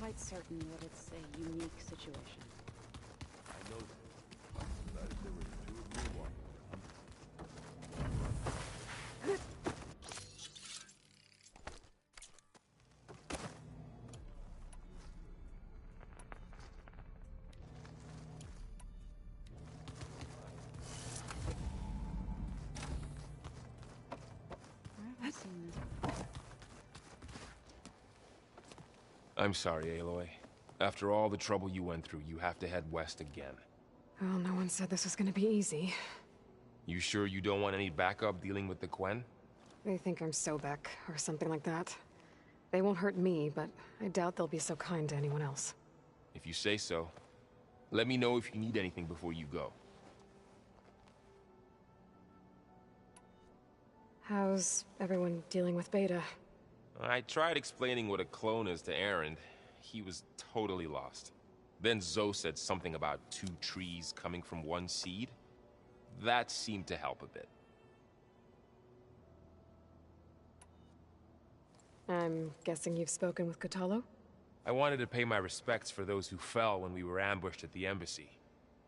quite certain that it's a unique situation. I know that. But if there were two of you walking Where have I seen this before? I'm sorry, Aloy. After all the trouble you went through, you have to head west again. Well, no one said this was gonna be easy. You sure you don't want any backup dealing with the Quen? They think I'm Sobek, or something like that. They won't hurt me, but I doubt they'll be so kind to anyone else. If you say so. Let me know if you need anything before you go. How's everyone dealing with Beta? I tried explaining what a clone is to Erend. He was totally lost. Then Zoe said something about two trees coming from one seed. That seemed to help a bit. I'm guessing you've spoken with Kotallo? I wanted to pay my respects for those who fell when we were ambushed at the embassy.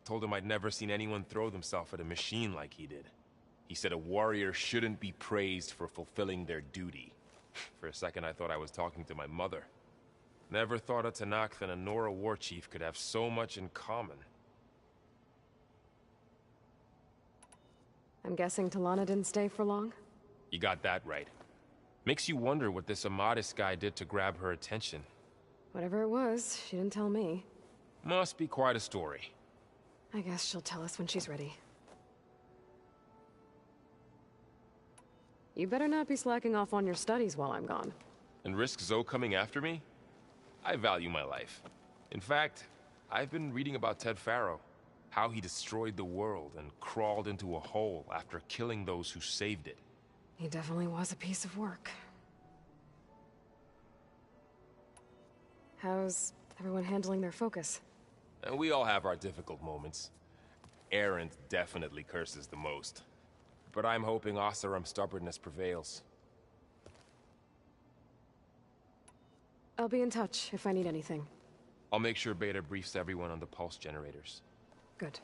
Told him I'd never seen anyone throw themselves at a machine like he did. He said a warrior shouldn't be praised for fulfilling their duty. For a second I thought I was talking to my mother. Never thought a Tanakh and a Nora war chief could have so much in common. I'm guessing Talana didn't stay for long? You got that right. Makes you wonder what this Amadis guy did to grab her attention. Whatever it was, she didn't tell me. Must be quite a story. I guess she'll tell us when she's ready. You better not be slacking off on your studies while I'm gone. And risk Zoe coming after me? I value my life. In fact, I've been reading about Ted Faro. How he destroyed the world and crawled into a hole after killing those who saved it. He definitely was a piece of work. How's everyone handling their focus? And we all have our difficult moments. Erend definitely curses the most. But I'm hoping Oseram's stubbornness prevails. I'll be in touch if I need anything. I'll make sure Beta briefs everyone on the pulse generators. Good.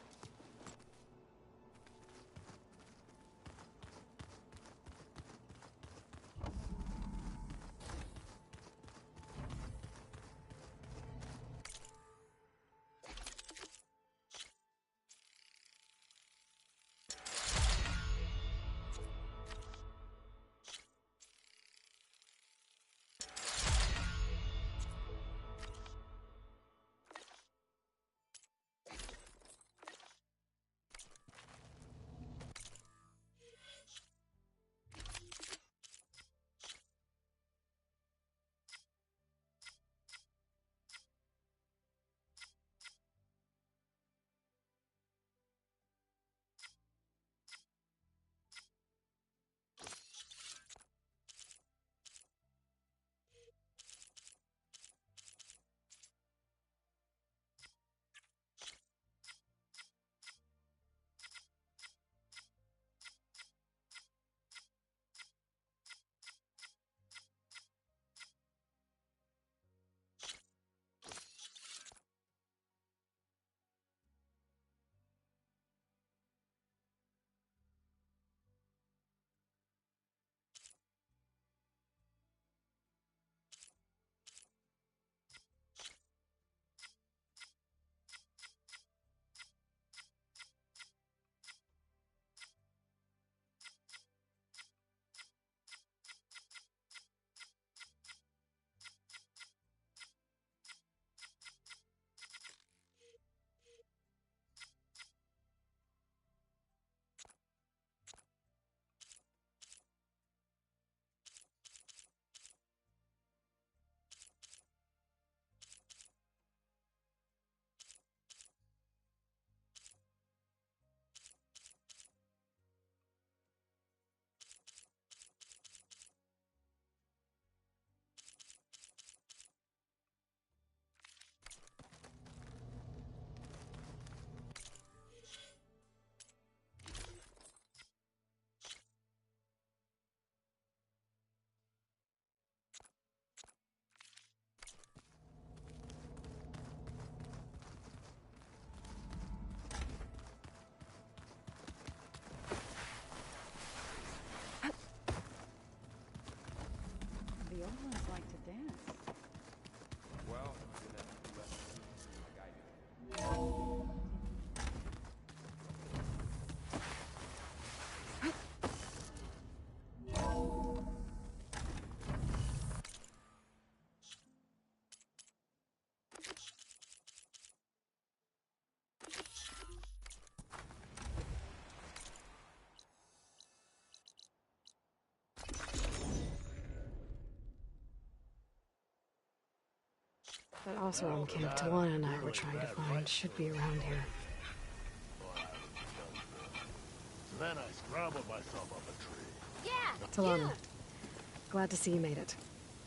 dance. Well, I'm gonna have to do lessons like I do. That Oseram camp Tawana and I were trying to find should be around here. Then I scrambled myself up a tree. Yeah! Talana, glad to see you made it.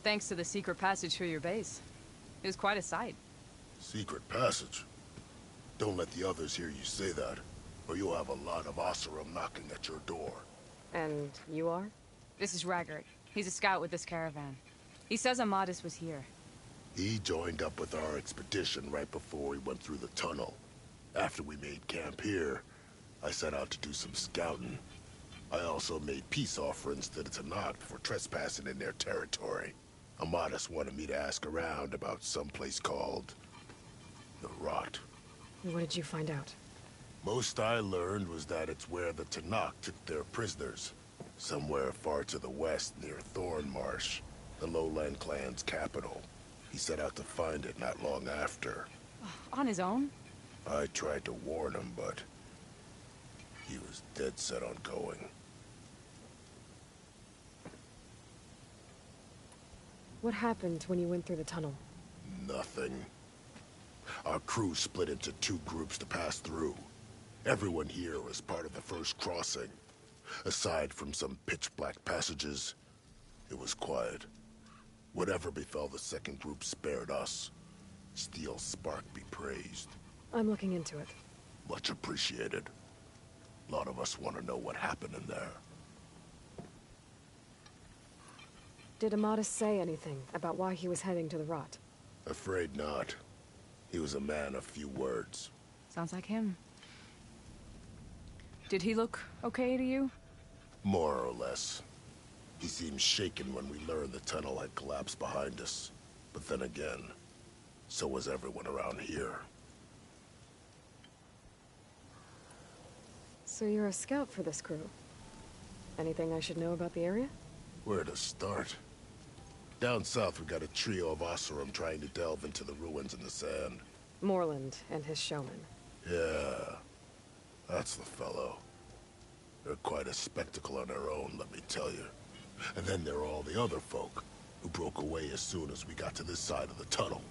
Thanks to the secret passage through your base. It was quite a sight. Secret passage? Don't let the others hear you say that, or you'll have a lot of Oseram knocking at your door. And you are? This is Raggart. He's a scout with this caravan. He says Amadis was here. He joined up with our expedition right before we went through the tunnel. After we made camp here, I set out to do some scouting. I also made peace offerings to the Tanakh for trespassing in their territory. Amadis wanted me to ask around about some place called the Rot. What did you find out? Most I learned was that it's where the Tanakh took their prisoners. Somewhere far to the west near Thornmarsh, the Lowland clan's capital. He set out to find it not long after. On his own? I tried to warn him, but he was dead set on going. What happened when you went through the tunnel? Nothing. Our crew split into two groups to pass through. Everyone here was part of the first crossing. Aside from some pitch-black passages, it was quiet. Whatever befell the second group spared us. Steel Spark be praised. I'm looking into it. Much appreciated. A lot of us want to know what happened in there. Did Amadis say anything about why he was heading to the Rot? Afraid not. He was a man of few words. Sounds like him. Did he look okay to you? More or less. He seemed shaken when we learned the tunnel had collapsed behind us. But then again, so was everyone around here. So you're a scout for this crew. Anything I should know about the area? Where to start? Down south we got a trio of Oseram trying to delve into the ruins in the sand. Moreland and his showman. Yeah, that's the fellow. They're quite a spectacle on their own, let me tell you. And then there are all the other folk, who broke away as soon as we got to this side of the tunnel.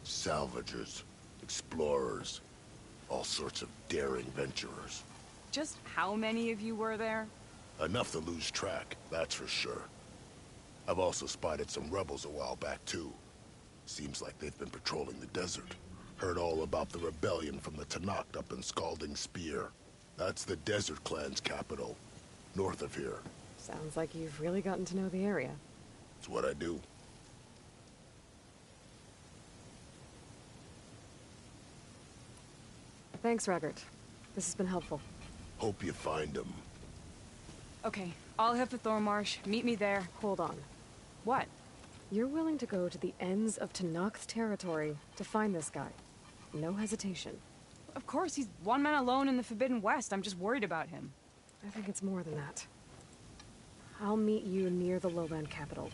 Salvagers, explorers, all sorts of daring venturers. Just how many of you were there? Enough to lose track, that's for sure. I've also spotted some rebels a while back, too. Seems like they've been patrolling the desert. Heard all about the rebellion from the Tanakh up in Scalding Spear. That's the Desert Clan's capital, north of here. Sounds like you've really gotten to know the area. It's what I do. Thanks, Raggart. This has been helpful. Hope you find them. Okay, I'll head for Thornmarsh. Meet me there. Hold on. What? You're willing to go to the ends of Tanakh's territory to find this guy. No hesitation. Of course, he's one man alone in the Forbidden West. I'm just worried about him. I think it's more than that. I'll meet you near the lowland capital.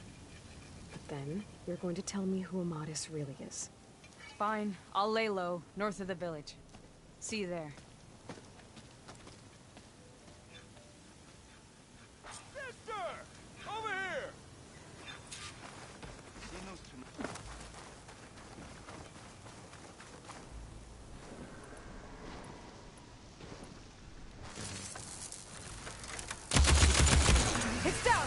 But then, you're going to tell me who Amadis really is. Fine, I'll lay low, north of the village. See you there. Sister! Over here! It's down!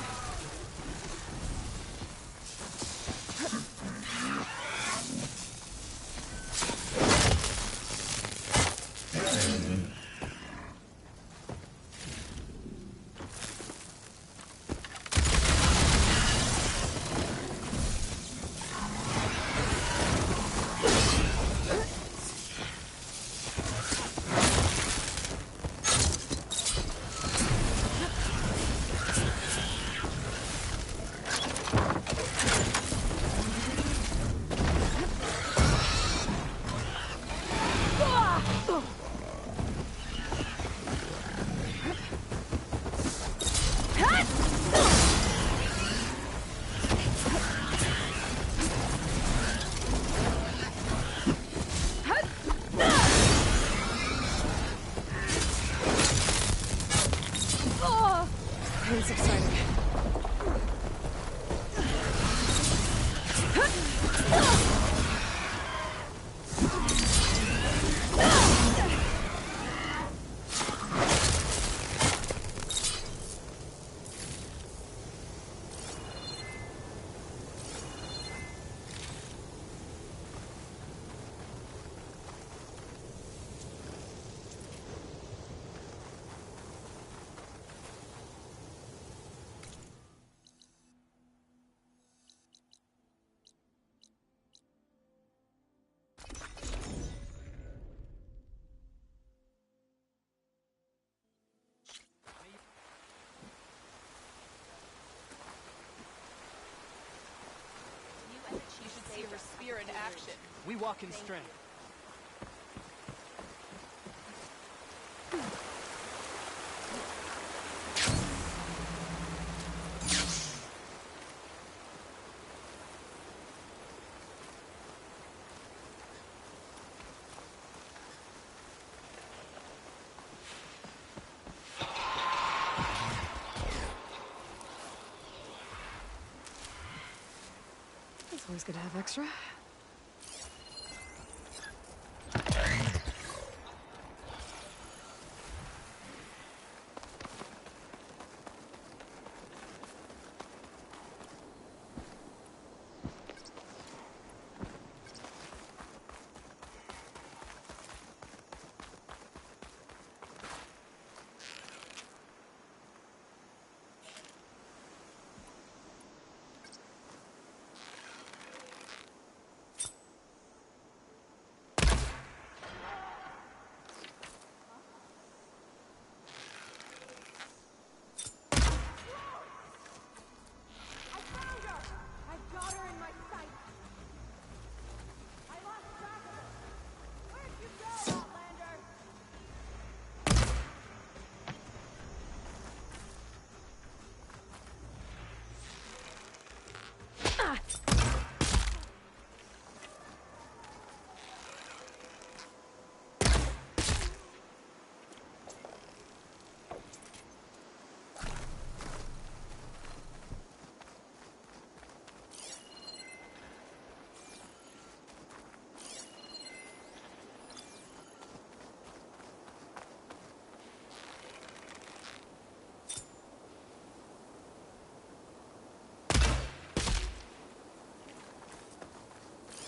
Spear in action. We walk in strength. It's always good to have extra.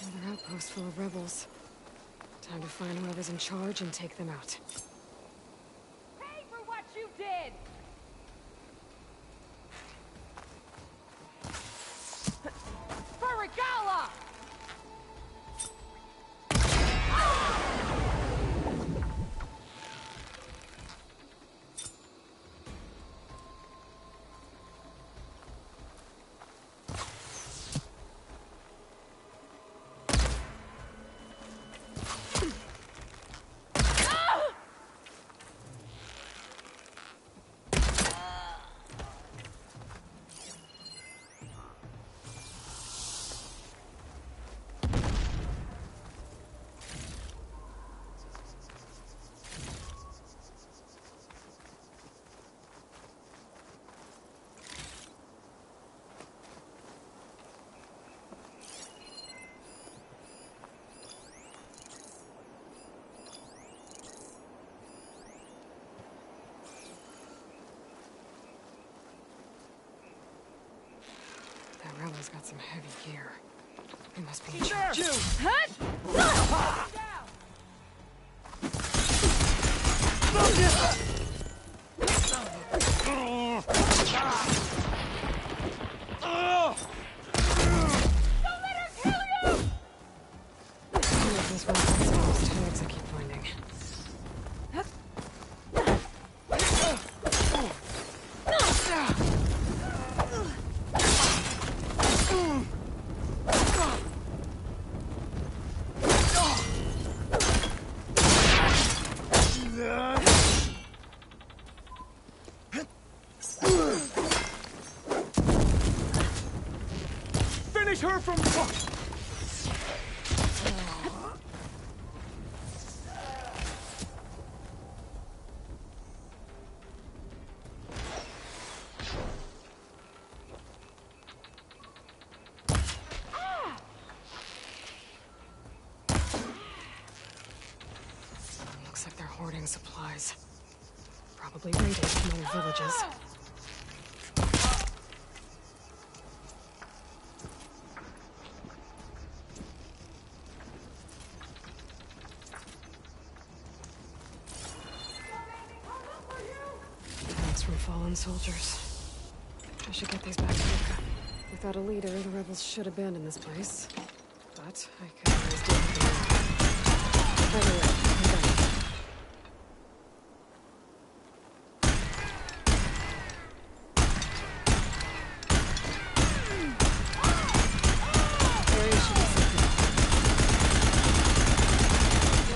Another outpost full of rebels. Time to find whoever's in charge and take them out. Pay for what you did! For Regala! That rebel's got some heavy gear. He must be in charge. This one those tags I keep finding. Finish her from... hoarding supplies. Probably raided from other villages. Tanks from fallen soldiers. I should get these back to Luca. Without a leader, the rebels should abandon this place. But I could always do with them. By the way, I'm done. Area should be safe now.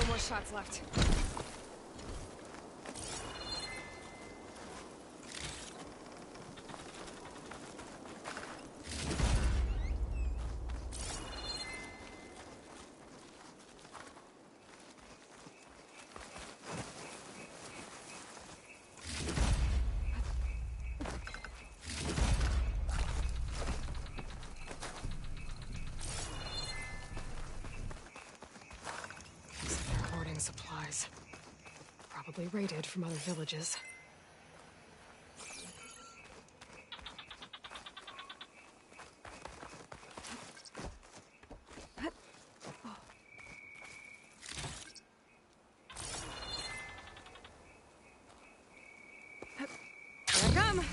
No more shots left. They're hoarding supplies. Probably raided from other villages. Here I come!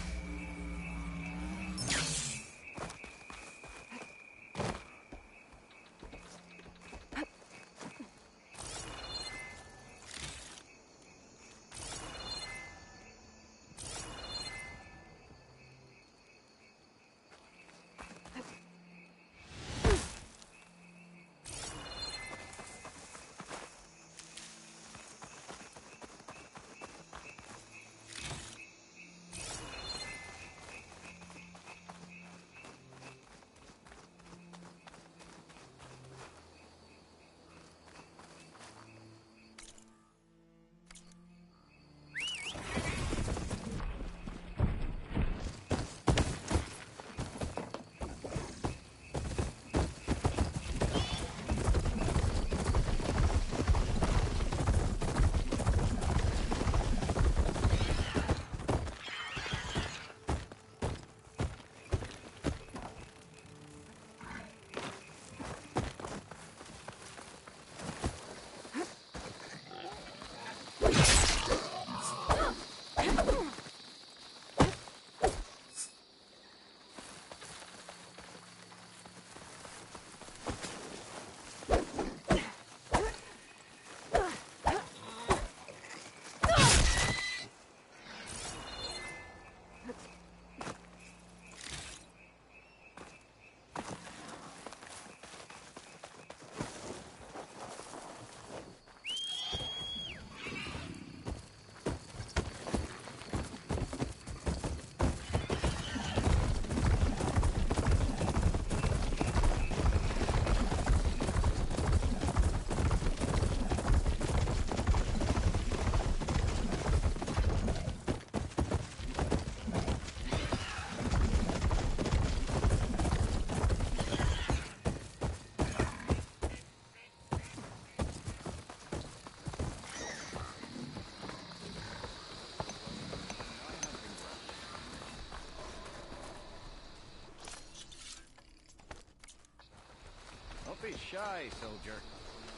Don't be shy, soldier.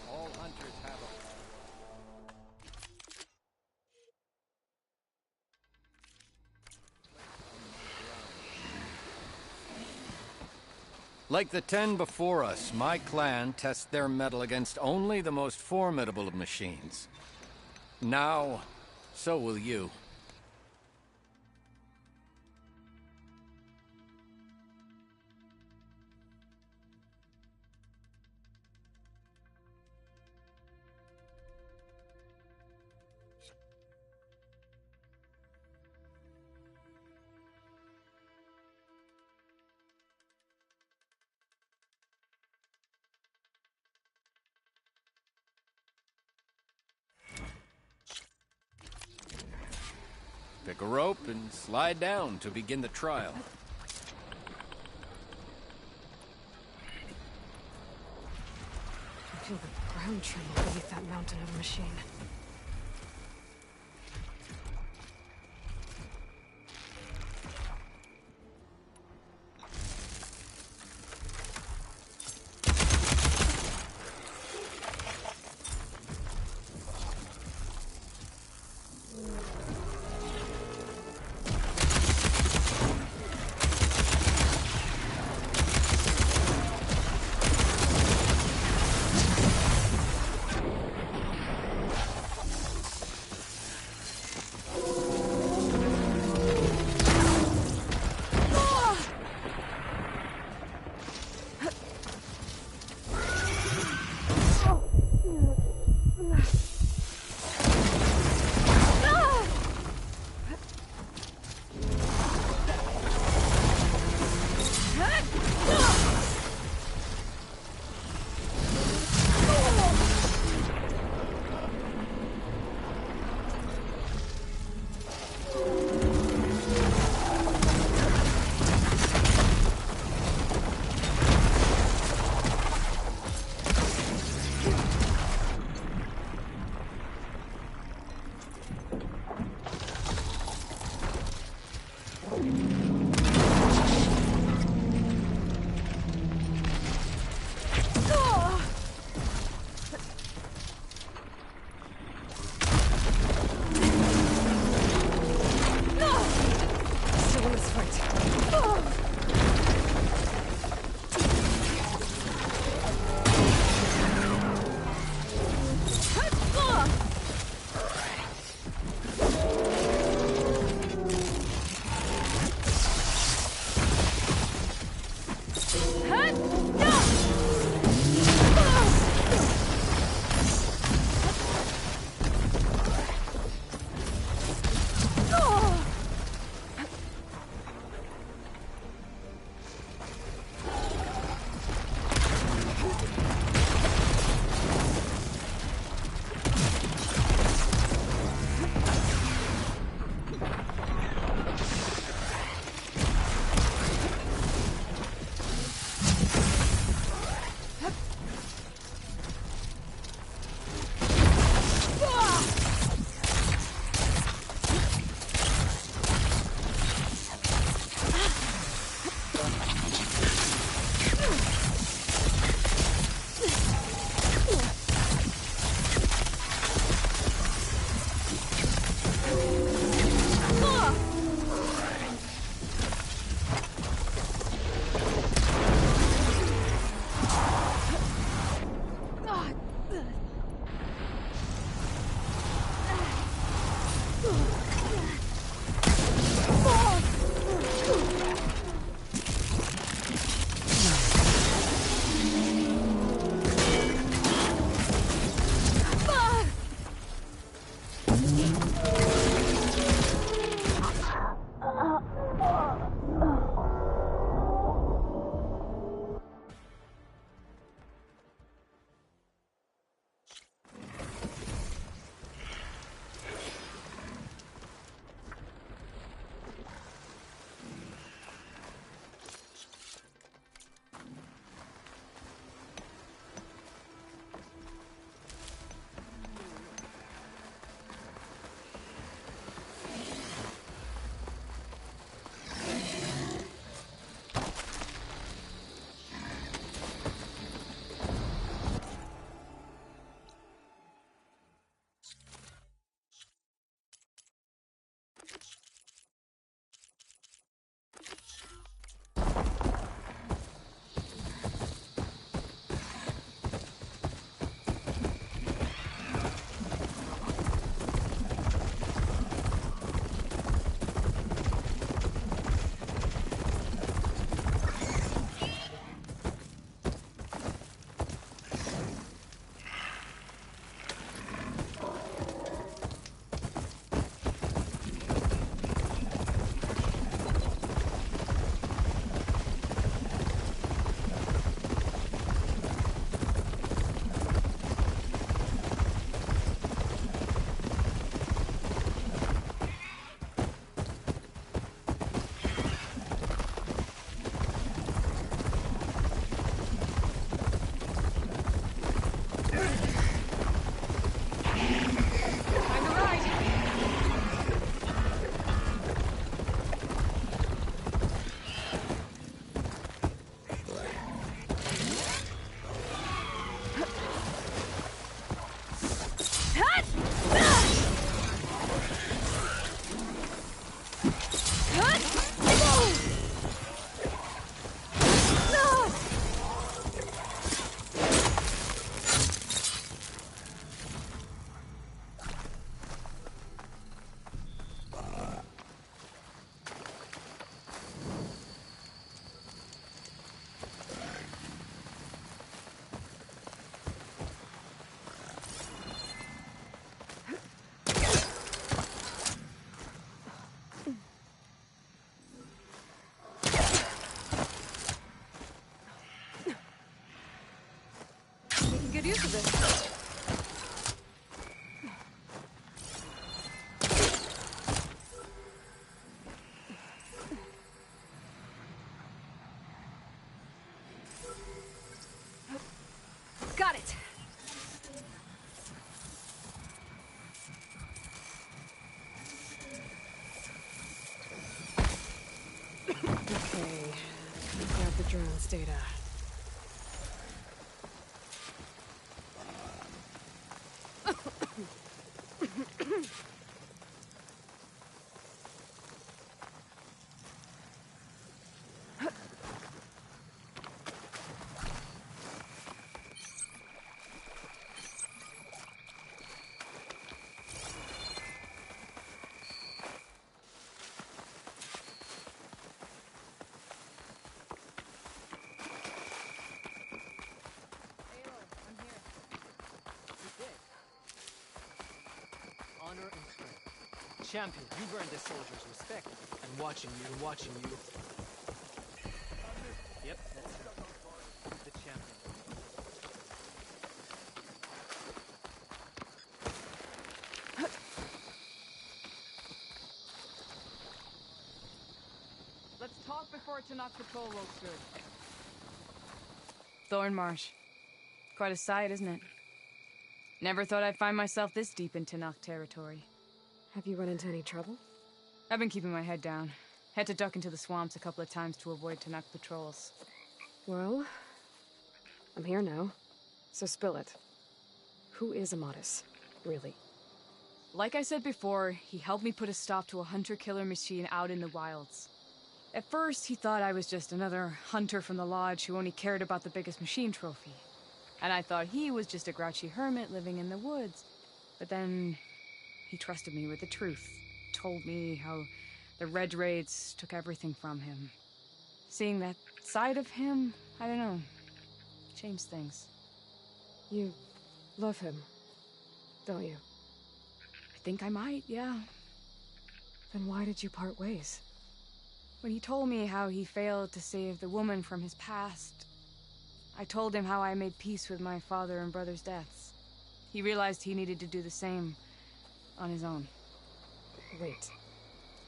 All hunters have a... Like the 10 before us, my clan tests their mettle against only the most formidable of machines. Now, so will you. Pick a rope and slide down to begin the trial. I feel the ground tremble beneath that mountain of a machine. use of this. Got it. Okay, grab the drone's data. Honor and strength. Champion, you've earned this soldier's respect. And watching you. Yep, that's it. The champion. Let's talk before Tanakh Patrol rolls through. Thorn Marsh. Quite a sight, isn't it? Never thought I'd find myself this deep in Tanakh territory. Have you run into any trouble? I've been keeping my head down. Had to duck into the swamps a couple of times to avoid Tanakh patrols. Well, I'm here now, so spill it. Who is Amatis, really? Like I said before, he helped me put a stop to a hunter-killer machine out in the wilds. At first, he thought I was just another hunter from the lodge who only cared about the biggest machine trophy. And I thought he was just a grouchy hermit living in the woods. But then he trusted me with the truth. Told me how the Red Raids took everything from him. Seeing that side of him, I don't know, changed things. You love him, don't you? I think I might, yeah. Then why did you part ways? When he told me how he failed to save the woman from his past, I told him how I made peace with my father and brother's deaths. He realized he needed to do the same on his own. Wait.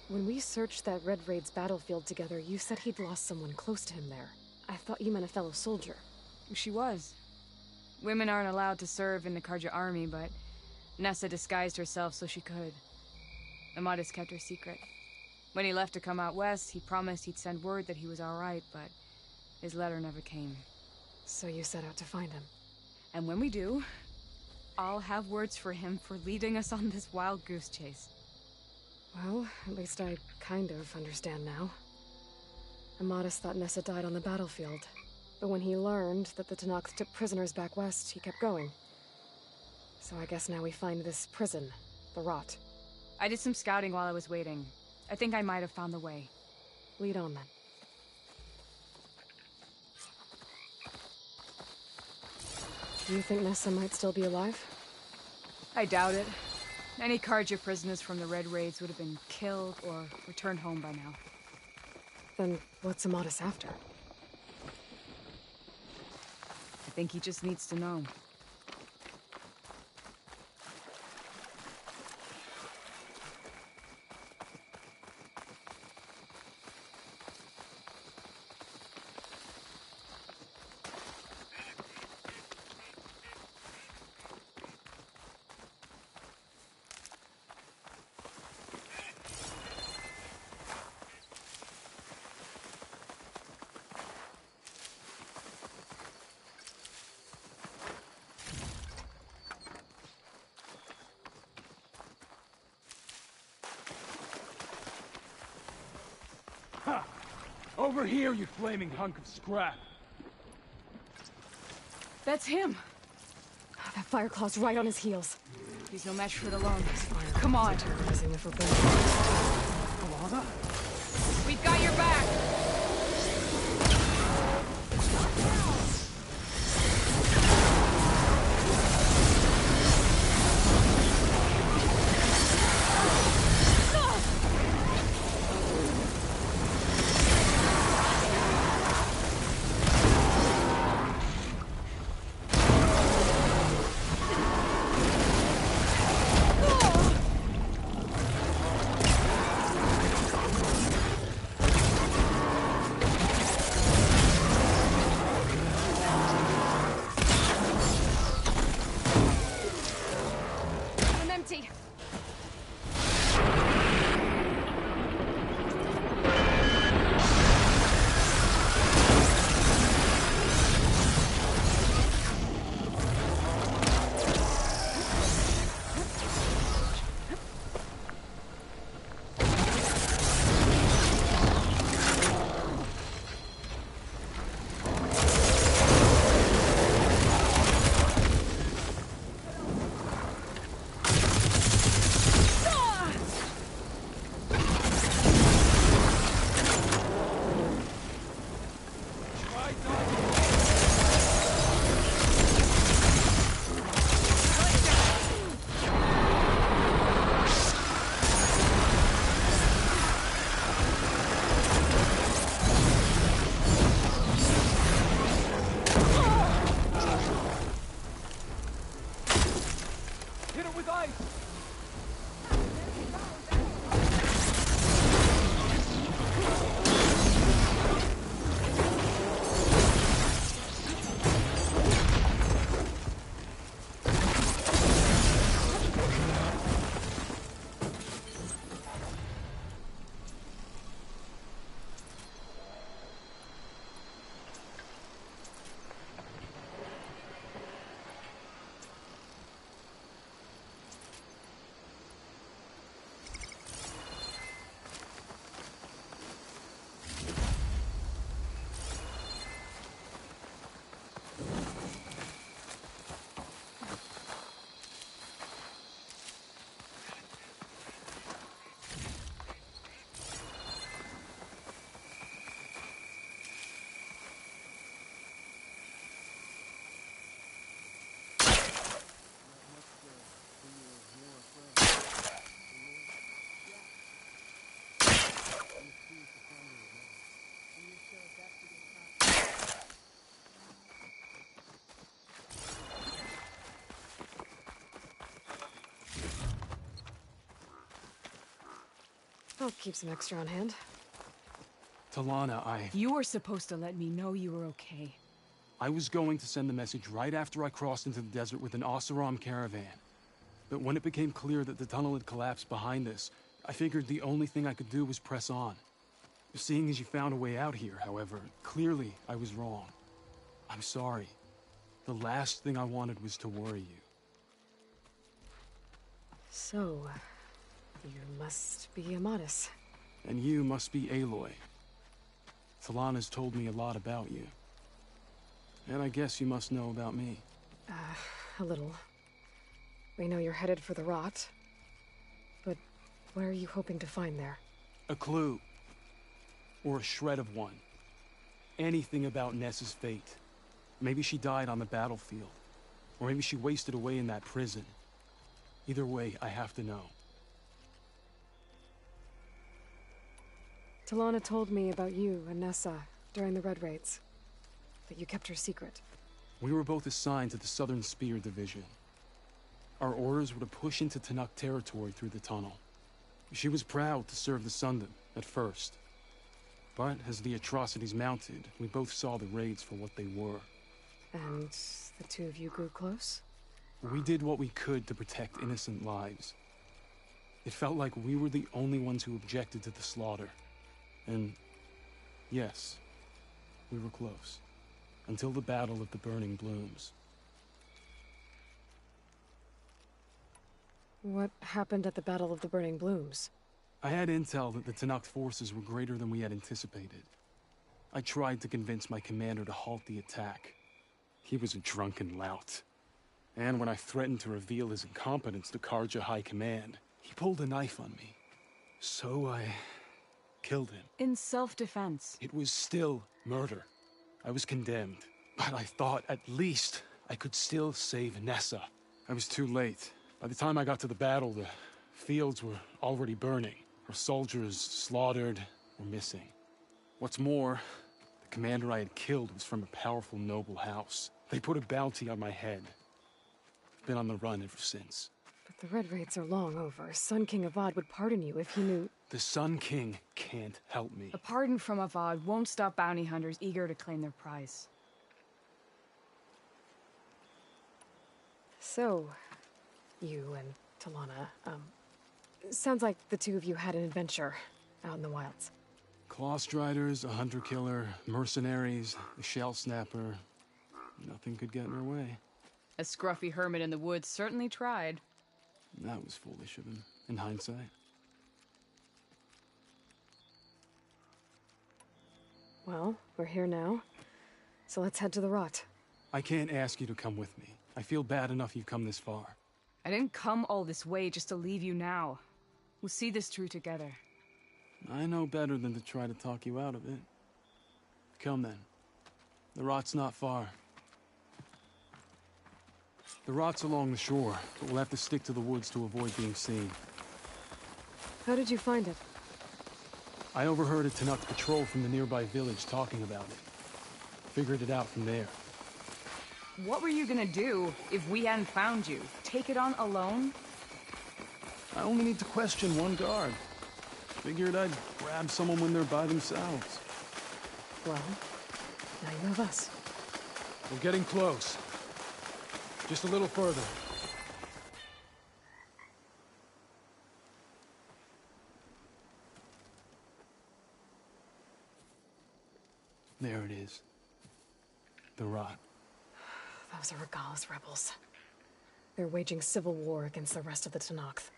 When we searched that Red Raid's battlefield together, you said he'd lost someone close to him there. I thought you meant a fellow soldier. She was. Women aren't allowed to serve in the Karja army, but Nessa disguised herself so she could. Amatis kept her secret. When he left to come out west, he promised he'd send word that he was all right, but his letter never came. So you set out to find him. And when we do, I'll have words for him for leading us on this wild goose chase. Well, at least I kind of understand now. Amatis thought Nessa died on the battlefield, but when he learned that the Tanakhs took prisoners back west, he kept going. So I guess now we find this prison, the Rot. I did some scouting while I was waiting. I think I might have found the way. Lead on, then. Do you think Nessa might still be alive? I doubt it. Any Karja prisoners from the Red Raids would have been killed or returned home by now. Then what's Amatis after? I think he just needs to know. Over here, you flaming hunk of scrap! That's him! Oh, that Fireclaw's right on his heels. He's no match for it alone. Fire. Come on! Terrorizing the Forbidden. Alana? We've got your back! I'll keep some extra on hand. Talana, You were supposed to let me know you were okay. I was going to send the message right after I crossed into the desert with an Oseram caravan. But when it became clear that the tunnel had collapsed behind us, I figured the only thing I could do was press on. Seeing as you found a way out here, however, clearly I was wrong. I'm sorry. The last thing I wanted was to worry you. So, you must be Amatis. And you must be Aloy. Talana's told me a lot about you. And I guess you must know about me. A little. We know you're headed for the rot. But what are you hoping to find there? A clue. Or a shred of one. Anything about Nessa's fate. Maybe she died on the battlefield. Or maybe she wasted away in that prison. Either way, I have to know. Talana told me about you and Nessa during the Red Raids. But you kept her secret. We were both assigned to the Southern Spear Division. Our orders were to push into Tanakh territory through the tunnel. She was proud to serve the Sundom at first. But as the atrocities mounted, we both saw the raids for what they were. And the two of you grew close? We did what we could to protect innocent lives. It felt like we were the only ones who objected to the slaughter. And yes, we were close. Until the Battle of the Burning Blooms. What happened at the Battle of the Burning Blooms? I had intel that the Tanakh forces were greater than we had anticipated. I tried to convince my commander to halt the attack. He was a drunken lout. And when I threatened to reveal his incompetence to Karja High Command, he pulled a knife on me. So I killed him. In self-defense. It was still murder. I was condemned. But I thought at least I could still save Nessa. I was too late. By the time I got to the battle, the fields were already burning. Our soldiers slaughtered or missing. What's more, the commander I had killed was from a powerful noble house. They put a bounty on my head. Been on the run ever since. But the Red Raids are long over. Sun King Avad would pardon you if he knew... The Sun King can't help me. A pardon from Avad won't stop bounty hunters eager to claim their prize. So, you and Talana, sounds like the two of you had an adventure out in the wilds. Clawstriders, a hunter-killer, mercenaries, a shell snapper. Nothing could get in our way. A scruffy hermit in the woods certainly tried. That was foolish of him, in hindsight. Well, we're here now, so let's head to the rot. I can't ask you to come with me. I feel bad enough you've come this far. I didn't come all this way just to leave you now. We'll see this through together. I know better than to try to talk you out of it. Come then. The rot's not far. The rot's along the shore, but we'll have to stick to the woods to avoid being seen. How did you find it? I overheard a Tanakh patrol from the nearby village talking about it. Figured it out from there. What were you gonna do if we hadn't found you? Take it on alone? I only need to question one guard. Figured I'd grab someone when they're by themselves. Well, now you have us. We're getting close. Just a little further. There it is. The rot. Those are Regala's rebels. They're waging civil war against the rest of the Tanakh.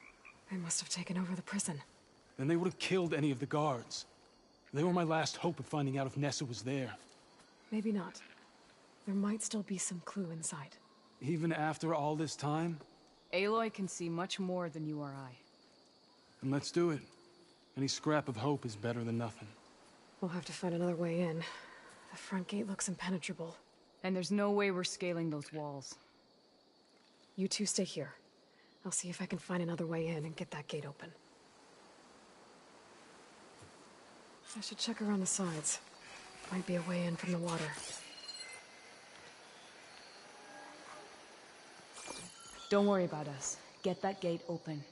They must have taken over the prison. Then they would have killed any of the guards. They were my last hope of finding out if Nessa was there. Maybe not. There might still be some clue inside. Even after all this time? Aloy can see much more than you or I. And let's do it. Any scrap of hope is better than nothing. We'll have to find another way in. The front gate looks impenetrable. And there's no way we're scaling those walls. You two stay here. I'll see if I can find another way in and get that gate open. I should check around the sides. Might be a way in from the water. Don't worry about us. Get that gate open.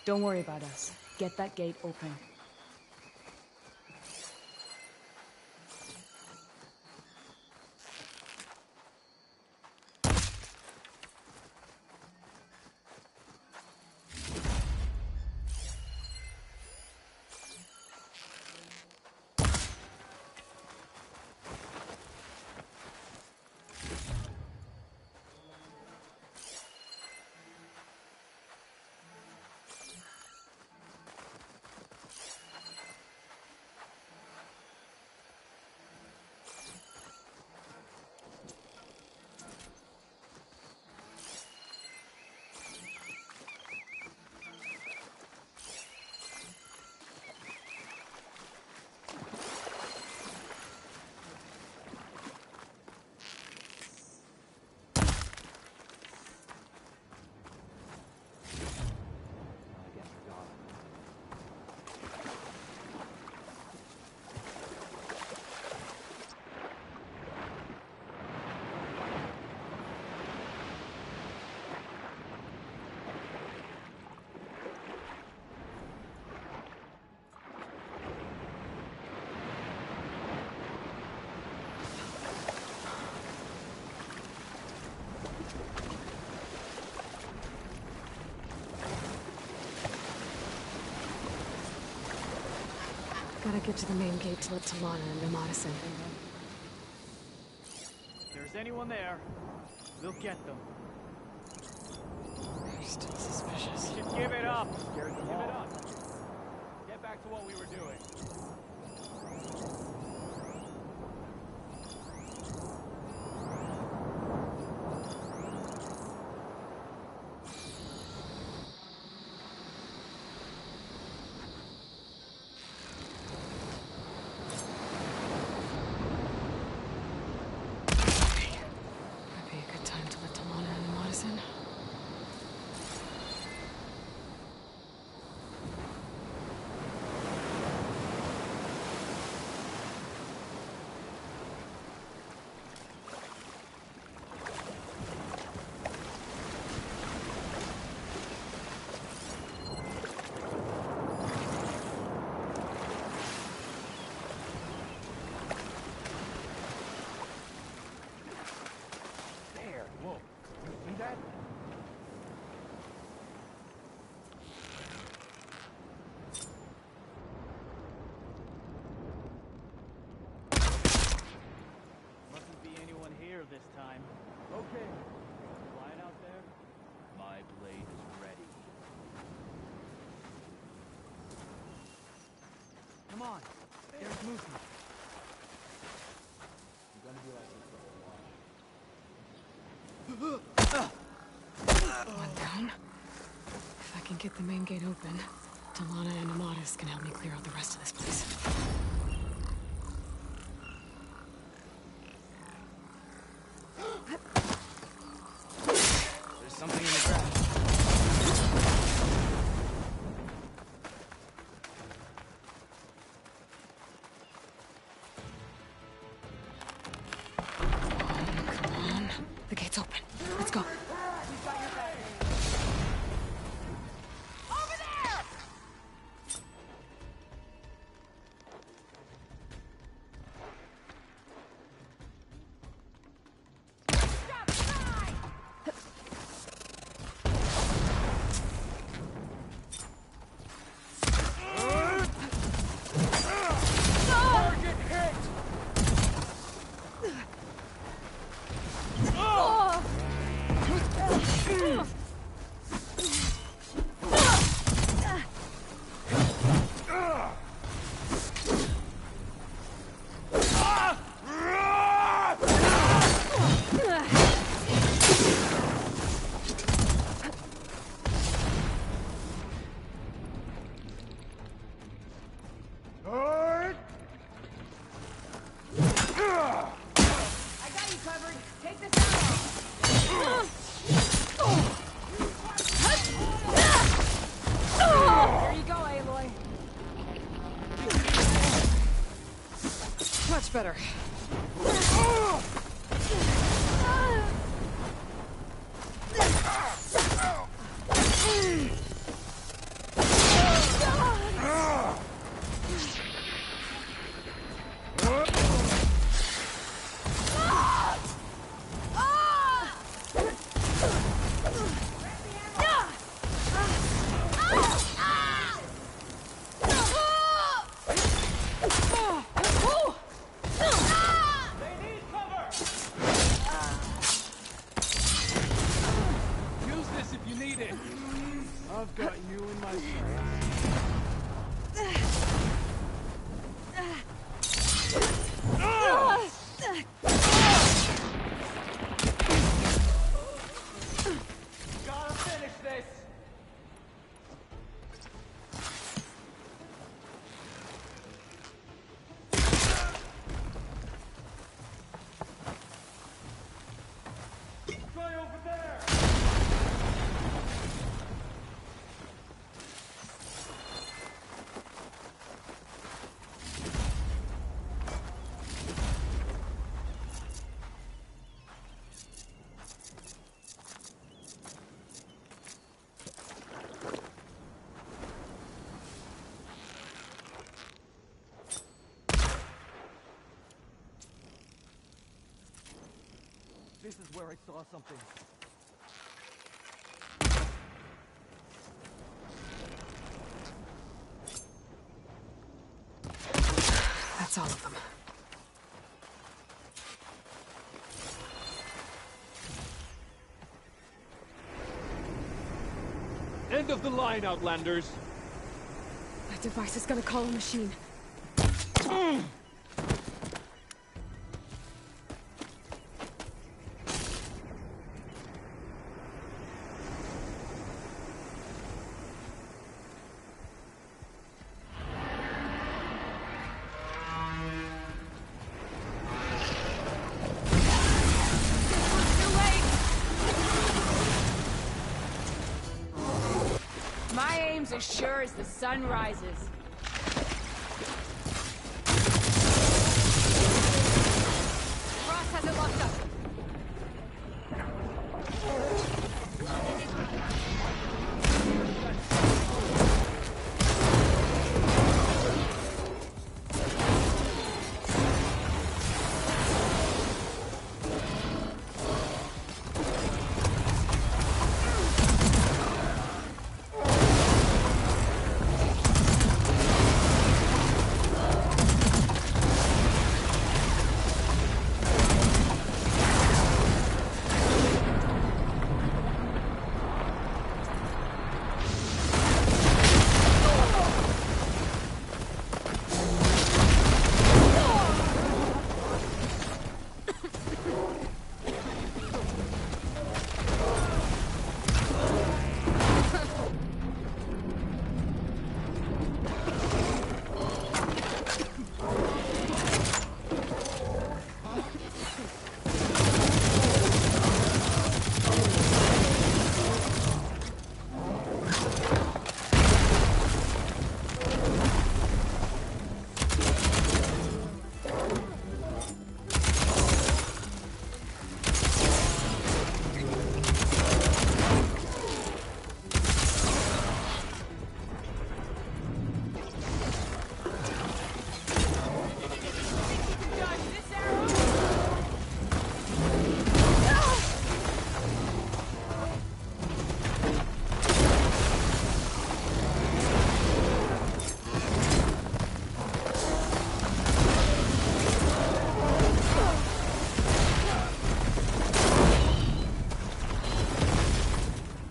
Don't worry about us. Get that gate open. Gotta get to the main gate to let Talana and Madison. If there's anyone there, we'll get them. They're still suspicious. Just give it up. Give it up. Get back to what we were doing. Might be a good time to let Talana and Madison. There. Whoa. You see that? Mustn't be anyone here this time. Okay. Quiet out there. My blade is ready. Come on. There's movement. You're gonna be like this for a while. One down. If I can get the main gate open, Talana and Amadis can help me clear out the rest of this place. There's something in the grass. Come on. The gate's open. Let's go. I got you covered. Take this out. There you go, Aloy. Much better. I've got you in my sights. Gotta finish this! Try over there! This is where I saw something. That's all of them. End of the line, Outlanders! That device is gonna call a machine. My aim's as sure as the sun rises. Cross has it locked up.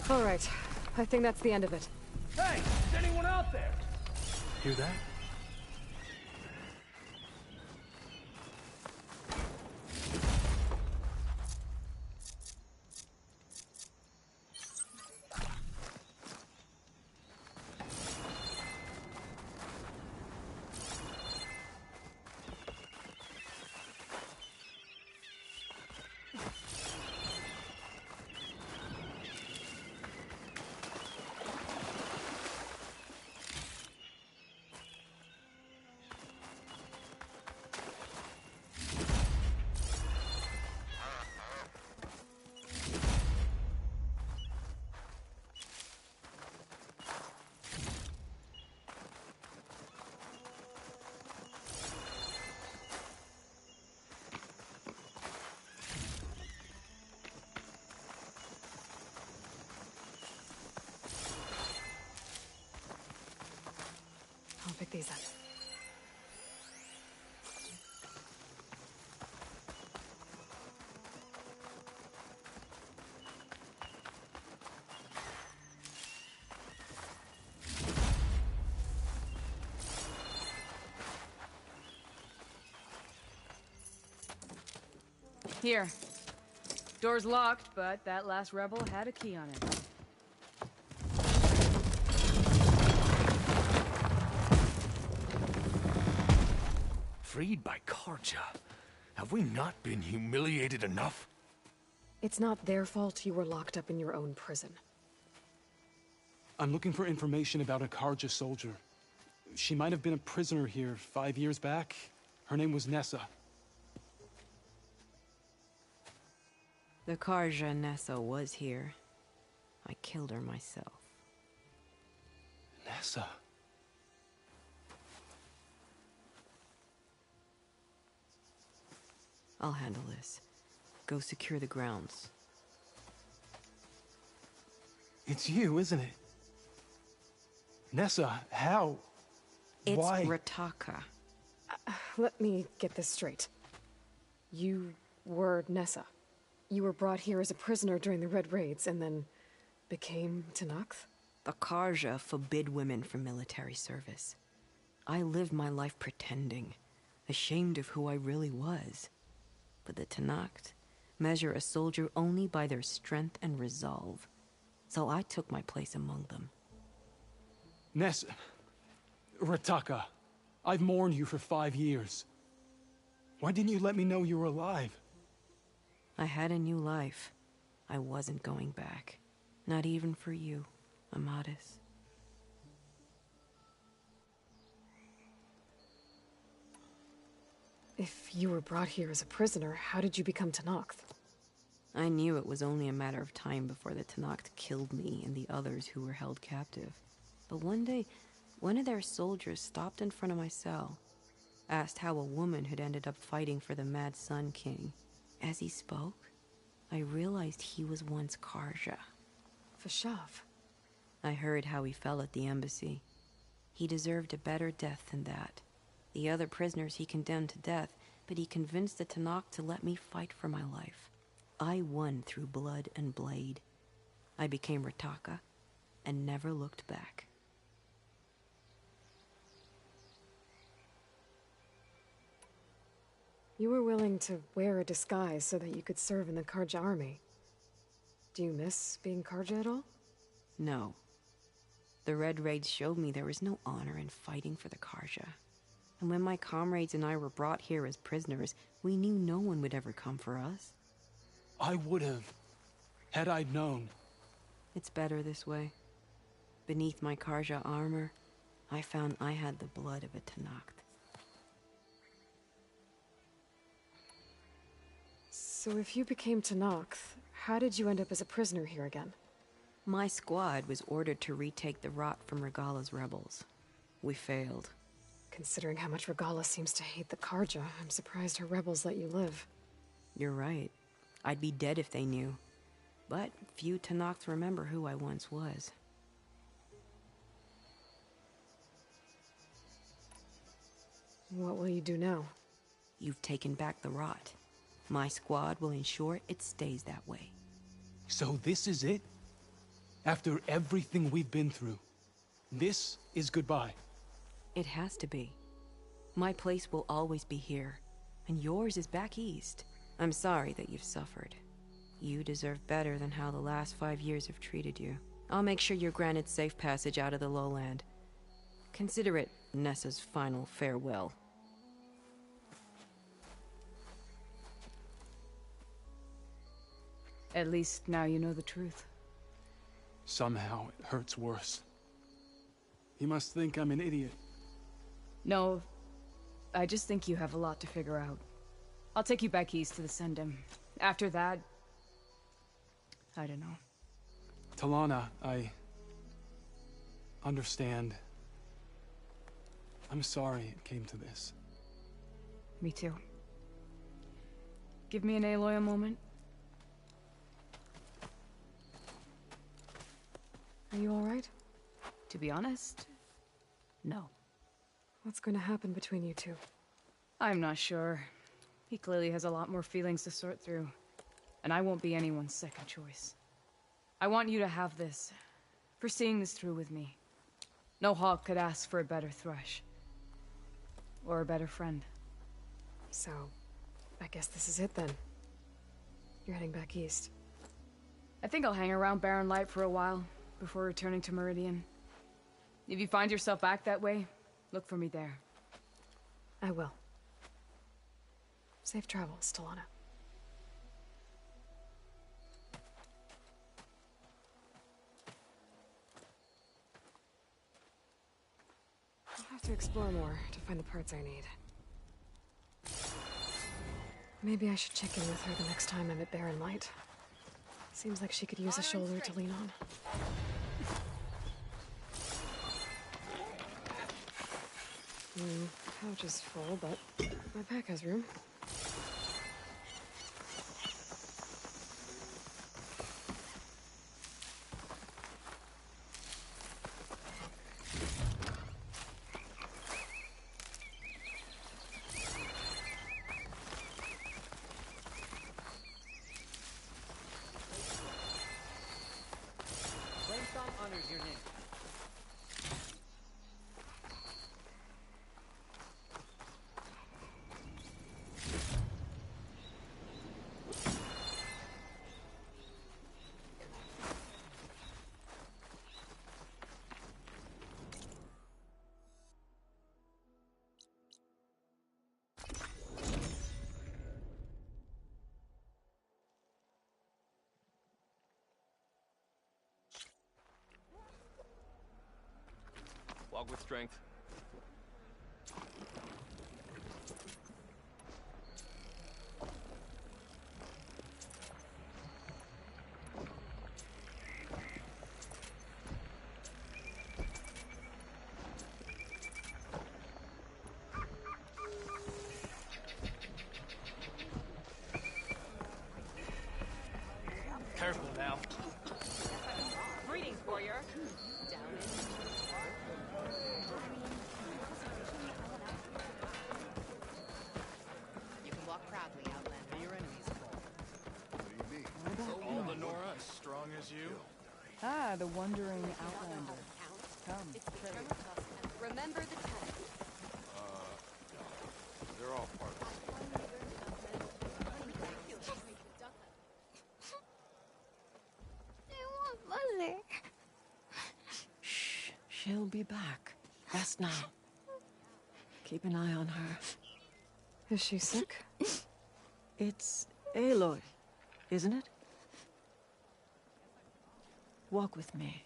All right. I think that's the end of it. Hey, is anyone out there? Hear that? I'll pick these up. Here. Door's locked, but that last rebel had a key on it. Freed by Karja. Have we not been humiliated enough? It's not their fault you were locked up in your own prison. I'm looking for information about a Karja soldier. She might have been a prisoner here 5 years back. Her name was Nessa. The Karja Nessa was here. I killed her myself. Nessa? I'll handle this. Go secure the grounds. It's you, isn't it? Nessa, how? It's Why? Rataka. Let me get this straight. You were Nessa. You were brought here as a prisoner during the Red Raids and then became Tenakth? The Karja forbid women from military service. I lived my life pretending, ashamed of who I really was. But the Tenakth measure a soldier only by their strength and resolve. So I took my place among them. Nessa... Rataka, I've mourned you for 5 years. Why didn't you let me know you were alive? I had a new life. I wasn't going back. Not even for you, Amadis. If you were brought here as a prisoner, how did you become Tenakth? I knew it was only a matter of time before the Tenakth killed me and the others who were held captive. But one day, one of their soldiers stopped in front of my cell, asked how a woman had ended up fighting for the Mad Sun King. As he spoke, I realized he was once Karja. Vashav. I heard how he fell at the embassy. He deserved a better death than that. The other prisoners he condemned to death, but he convinced the Tenakth to let me fight for my life. I won through blood and blade. I became Rataka, and never looked back. You were willing to wear a disguise so that you could serve in the Karja army. Do you miss being Karja at all? No. The Red Raids showed me there was no honor in fighting for the Karja. And when my comrades and I were brought here as prisoners, we knew no one would ever come for us. I would have, had I known. It's better this way. Beneath my Karja armor, I found I had the blood of a Tenakth. So if you became Tenakth, how did you end up as a prisoner here again? My squad was ordered to retake the Rot from Regala's rebels. We failed. Considering how much Regala seems to hate the Karja, I'm surprised her rebels let you live. You're right. I'd be dead if they knew. But few Tenakths remember who I once was. What will you do now? You've taken back the Rot. My squad will ensure it stays that way. So this is it? After everything we've been through, this is goodbye? It has to be. My place will always be here, and yours is back east. I'm sorry that you've suffered. You deserve better than how the last 5 years have treated you. I'll make sure you're granted safe passage out of the lowland. Consider it Nessa's final farewell. At least now you know the truth. Somehow it hurts worse. He must think I'm an idiot. No, I just think you have a lot to figure out. I'll take you back east to the Sendem. After that, I don't know. Talana, I understand. I'm sorry it came to this. Me too. Give me an Aloy a moment. Are you alright? To be honest, no. What's going to happen between you two? I'm not sure. He clearly has a lot more feelings to sort through. And I won't be anyone's second choice. I want you to have this, for seeing this through with me. No hawk could ask for a better thrush. Or a better friend. So, I guess this is it then. You're heading back east. I think I'll hang around Barren Light for a while, before returning to Meridian. If you find yourself back that way, look for me there. I will. Safe travels, Talana. I'll have to explore more to find the parts I need. Maybe I should check in with her the next time I'm at Barren Light. Seems like she could use a shoulder to lean on. Pouch is full, but my pack has room. Honors your name. Walk with strength. Careful now. Greetings, warrior. You can walk proudly, Outlander. May your enemies fall. All the Nora as strong as you? Ah, the wandering Outlander. Come. Remember the test. They're all part of it. Shh, she'll be back. Rest now. Keep an eye on her. Is she sick? It's Aloy, isn't it? Walk with me.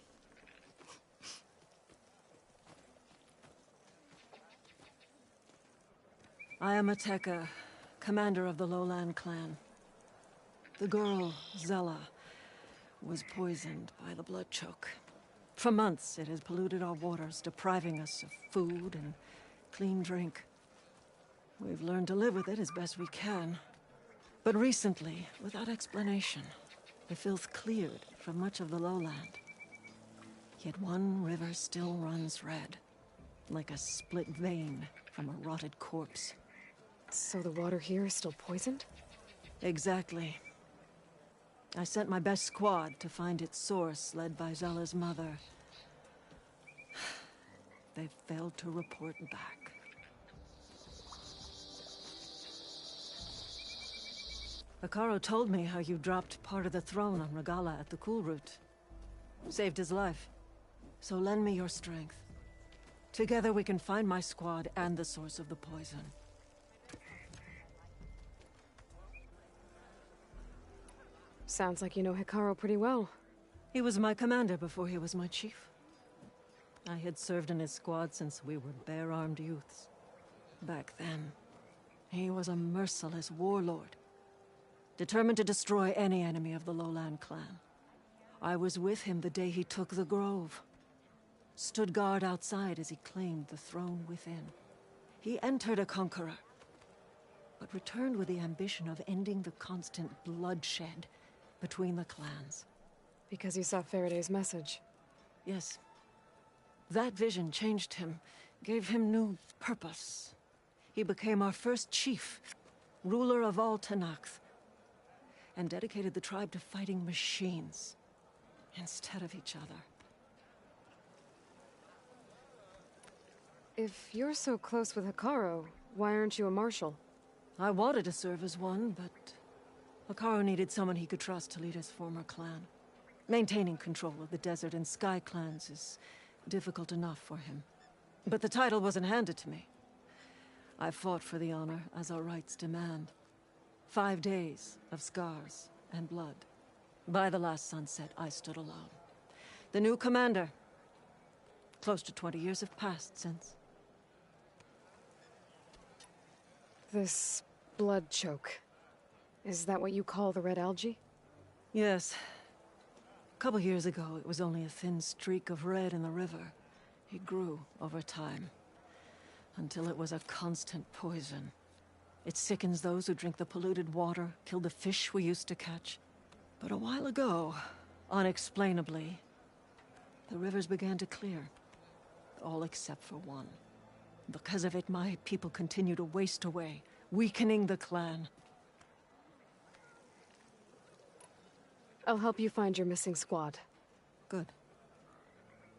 I am Ateka, commander of the Lowland clan. The girl, Zella, was poisoned by the blood choke. For months, it has polluted our waters, depriving us of food and clean drink. We've learned to live with it as best we can. But recently, without explanation, the filth cleared from much of the lowland. Yet one river still runs red, like a split vein from a rotted corpse. So the water here is still poisoned? Exactly. I sent my best squad to find its source, led by Zella's mother. They failed to report back. Akaro told me how you dropped part of the throne on Regala at the Cool Route. Saved his life. So lend me your strength. Together we can find my squad and the source of the poison. Sounds like you know Hikaru pretty well. He was my commander before he was my chief. I had served in his squad since we were bare-armed youths. Back then, he was a merciless warlord, determined to destroy any enemy of the Lowland clan. I was with him the day he took the Grove. Stood guard outside as he claimed the throne within. He entered a conqueror, but returned with the ambition of ending the constant bloodshed between the clans. Because you saw Faraday's message. Yes. That vision changed him, gave him new purpose. He became our first chief, ruler of all Tenakth, and dedicated the tribe to fighting machines instead of each other. If you're so close with Hikaru, why aren't you a marshal? I wanted to serve as one, but Hikaru needed someone he could trust to lead his former clan. Maintaining control of the desert and sky clans is difficult enough for him. But the title wasn't handed to me. I fought for the honor as our rights demand. 5 days of scars and blood. By the last sunset, I stood alone. The new commander. Close to 20 years have passed since. This blood choke. Is that what you call the red algae? Yes. A couple years ago, it was only a thin streak of red in the river. It grew over time, until it was a constant poison. It sickens those who drink the polluted water, killed the fish we used to catch. But a while ago, unexplainably, the rivers began to clear. All except for one. Because of it, my people continue to waste away, weakening the clan. I'll help you find your missing squad. Good.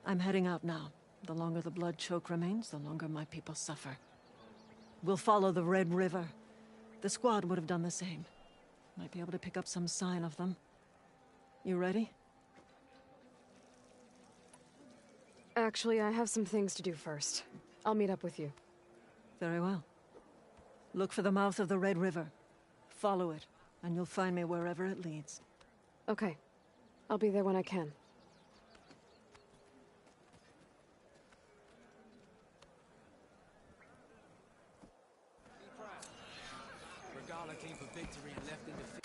I'm heading out now. The longer the blood choke remains, the longer my people suffer. We'll follow the Red River. The squad would have done the same. Might be able to pick up some sign of them. You ready? Actually, I have some things to do first. I'll meet up with you. Very well. Look for the mouth of the Red River. Follow it, and you'll find me wherever it leads. Okay. I'll be there when I can. Regala came for victory and left in defeat.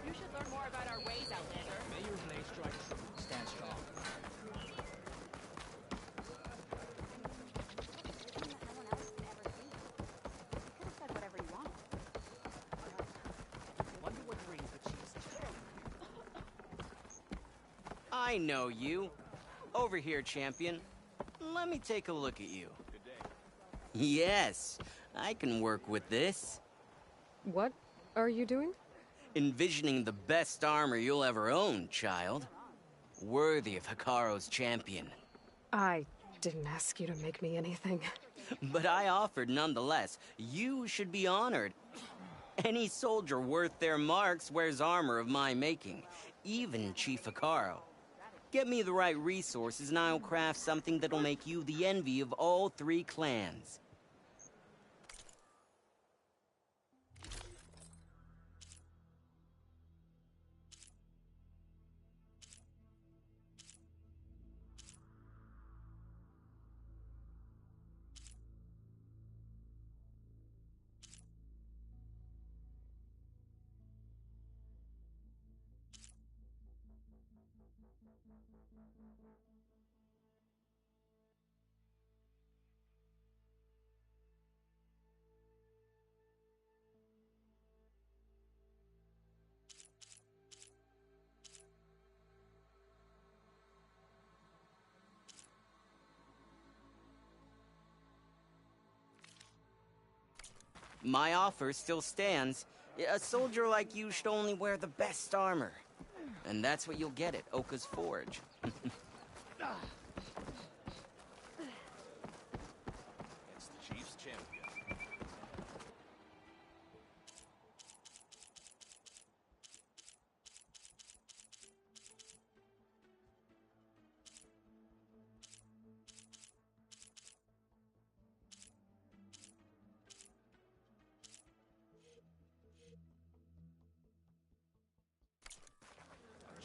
You should learn more about our ways, Outlander. May your blade strike stand strong. Wonder what brings the cheese. I know you. Over here, champion. Let me take a look at you. Yes, I can work with this. What are you doing? Envisioning the best armor you'll ever own, child. Worthy of Hikaru's champion. I didn't ask you to make me anything. But I offered nonetheless. You should be honored. Any soldier worth their marks wears armor of my making, even Chief Hikaru. Get me the right resources and I'll craft something that'll make you the envy of all 3 clans. My offer still stands. A soldier like you should only wear the best armor. And that's what you'll get at Oka's Forge. It's the Chief's champion.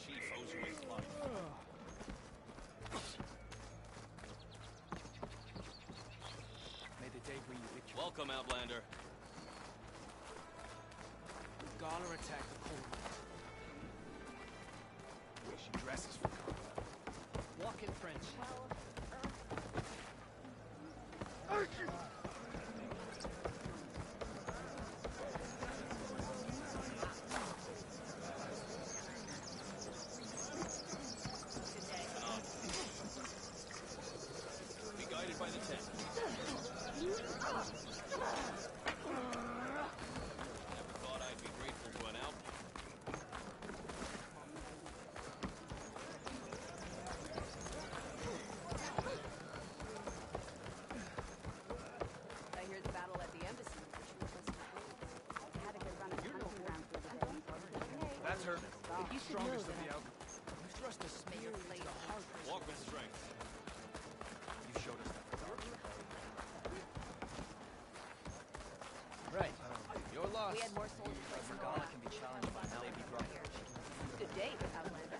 Chief owes you his life. May the day bring you victory. Welcome, Outlander. Gala attacked the core. The way she dresses for combat. Walk in French. Be guided by the tent. Never thought I'd be grateful to an out. I hear the battle at the embassy, which was just I had a good run of hunting around through the day. That's her. But you should know Strongest of that the out. You thrust a spear into the heart. Walk with strength. You showed us that the dark. Right. Your loss. We had more soldiers like Gala can be challenged by an LAB brother. Good day, Outlander.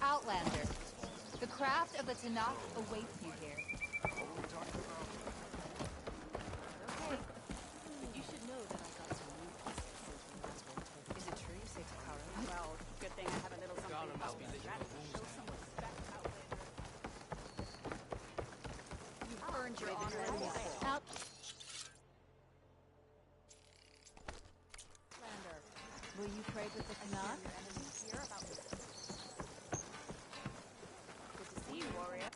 Outlander, the craft of the Tanakh awaits you here. Okay. You should know that I got some new pieces from last winter. Is it true you say Takara? Well, good thing I have a little something. Gala must be else. licking Rather her wounds show now. some respect, Outlander. You've earned your Maybe honor. you're right. Outlander, will you pray with the Tanakh? Good to see you, warrior.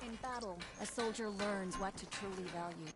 In battle, a soldier learns what to truly value.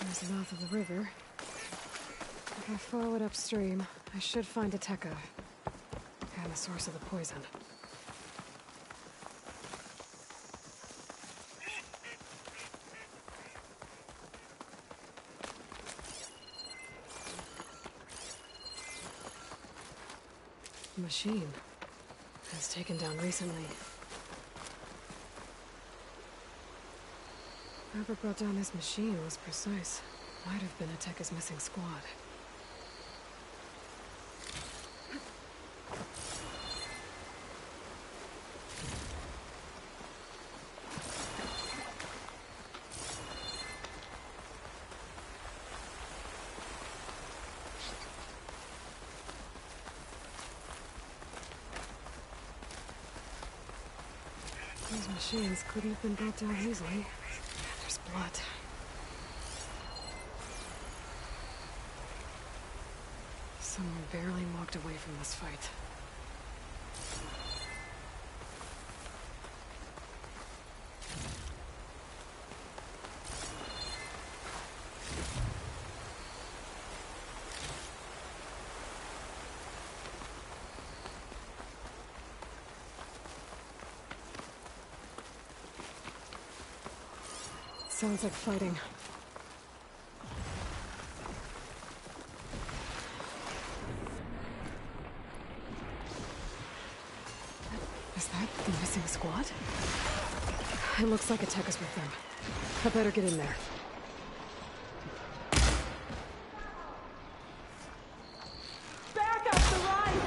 There's the mouth of the river. If I follow it upstream, I should find a Tekka. And the source of the poison. The machine was taken down recently. Whoever brought down this machine was precise. Might have been a Tekka's missing squad. These machines couldn't have been brought down easily. There's blood. Someone barely walked away from this fight. Sounds like fighting. Is that the missing squad? It looks like a Tekka's with them. I better get in there. Back up the right!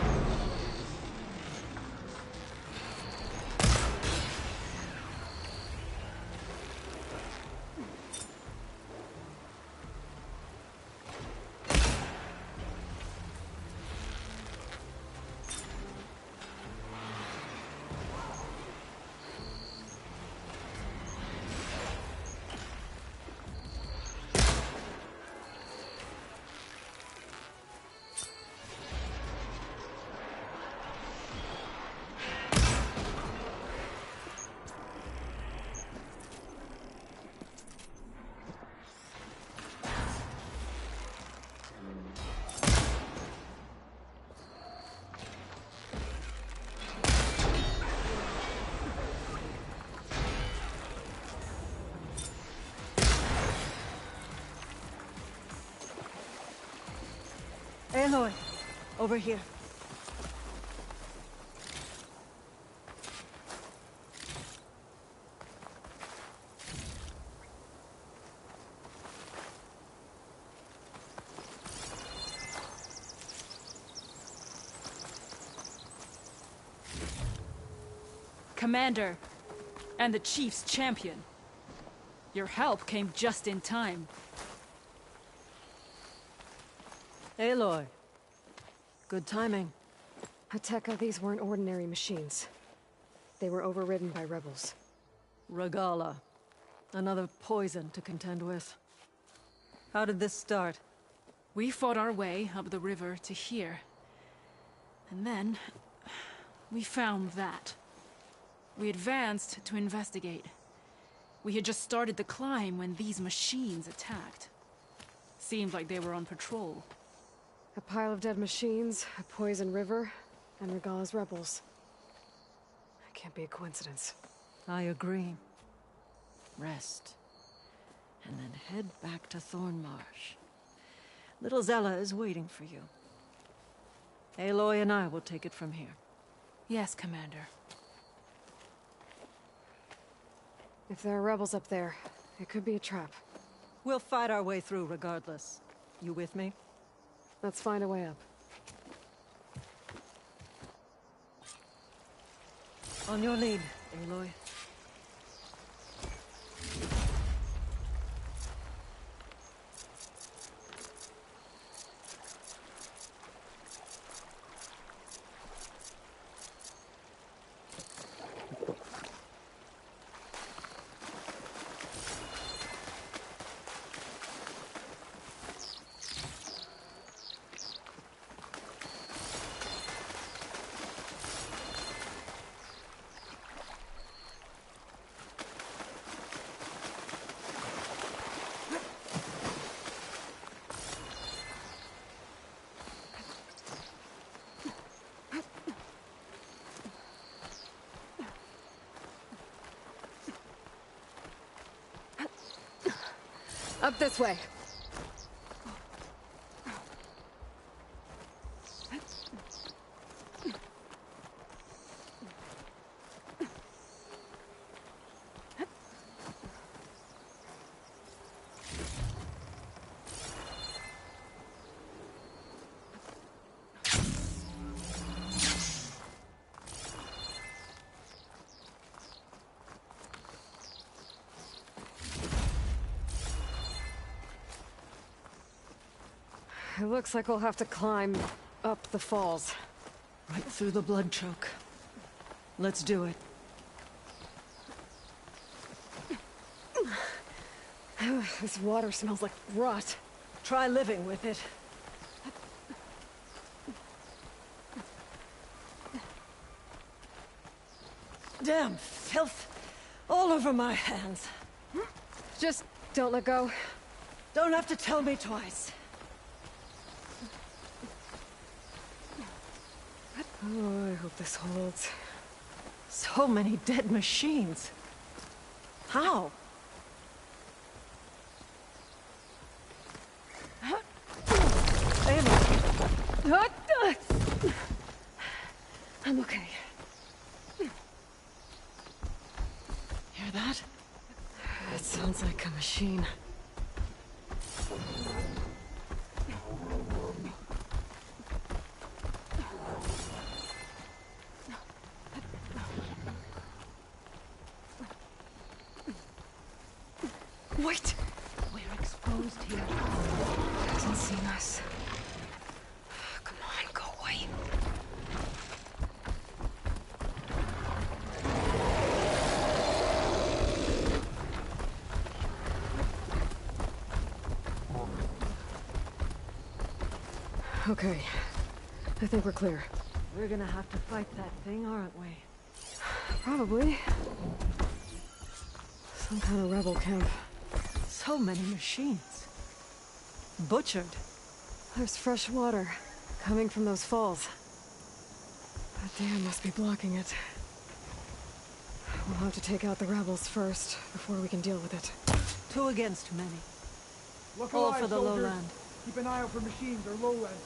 Aloy, over here. Commander, and the Chief's champion. Your help came just in time. Aloy. Good timing. Tekka, these weren't ordinary machines. They were overridden by rebels. Regala. Another poison to contend with. How did this start? We fought our way up the river to here. And then, we found that. We advanced to investigate. We had just started the climb when these machines attacked. Seemed like they were on patrol. A pile of dead machines, a poison river, and Regala's rebels. It can't be a coincidence. I agree. Rest. And then head back to Thornmarsh. Little Zella is waiting for you. Aloy and I will take it from here. Yes, Commander. If there are rebels up there, it could be a trap. We'll fight our way through regardless. You with me? Let's find a way up. On your lead, Aloy. Up this way. It looks like we'll have to climb up the falls. Right through the blood choke. Let's do it. This water smells like rot. Try living with it. Damn filth all over my hands. Just don't let go. Don't have to tell me twice. Oh, I hope this holds. So many dead machines. How? Ava. I'm okay. Hear that? It sounds like a machine. Wait! We're exposed here. He hasn't seen us. Come on, go away. Okay. I think we're clear. We're gonna have to fight that thing, aren't we? Probably. Some kind of rebel camp. So many machines. Butchered. There's fresh water coming from those falls. That dam must be blocking it. We'll have to take out the rebels first, before we can deal with it. 2 against many. Look All alive, for the soldiers. lowland. Keep an eye out for machines or lowland.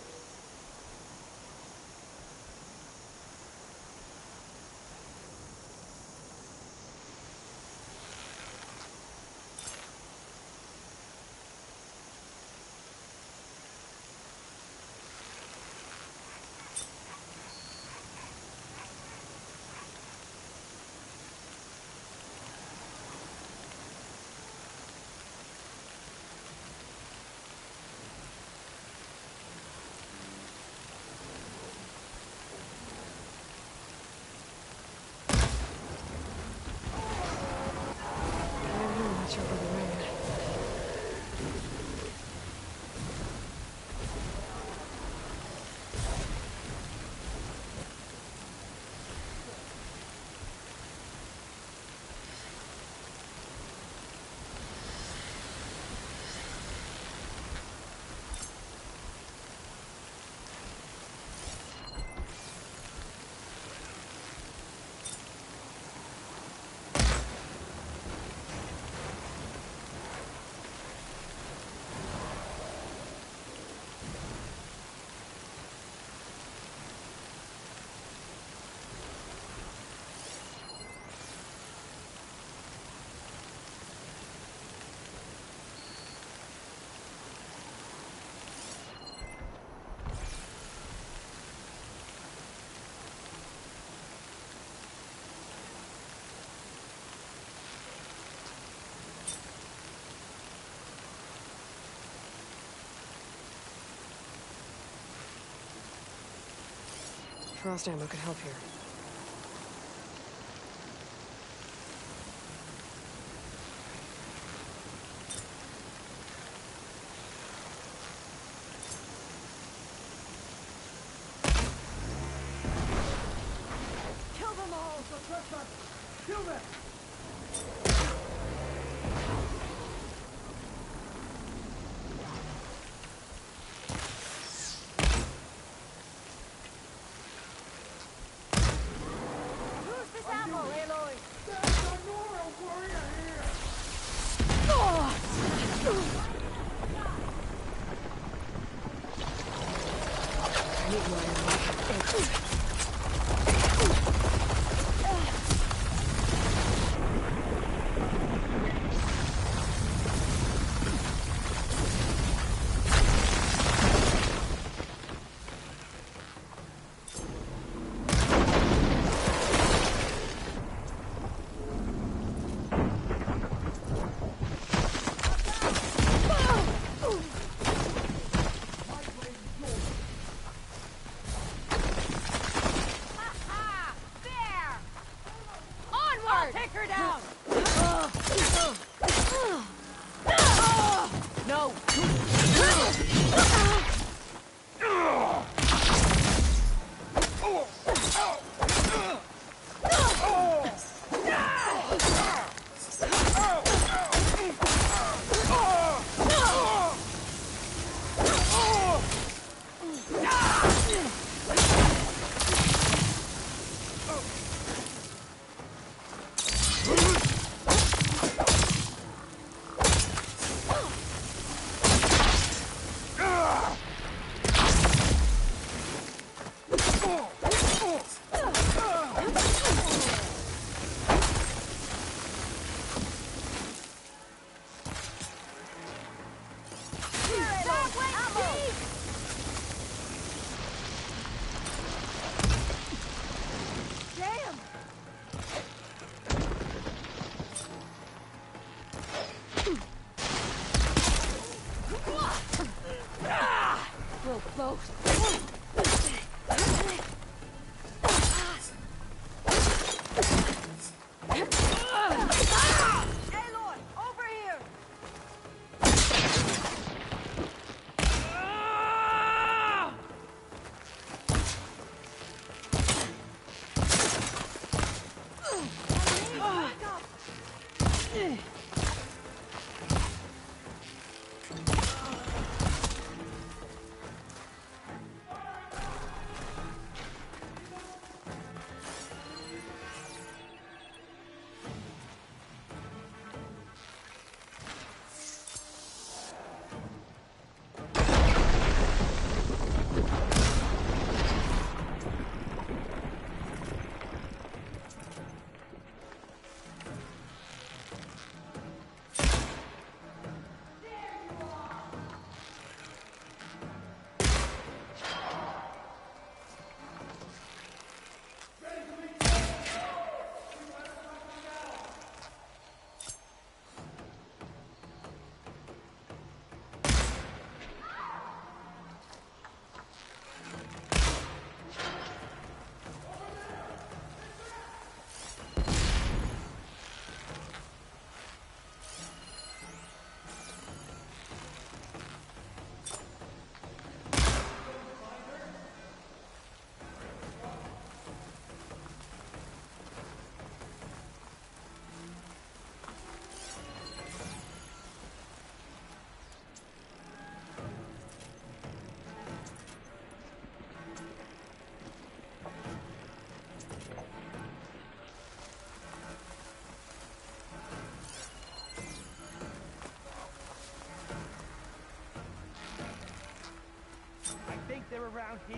Watch over the rain. Frost ammo could help here. Kill them all! Kill them! Aloy! There's a Nora warrior here! Oh! hard! Take her down! No! They're around here.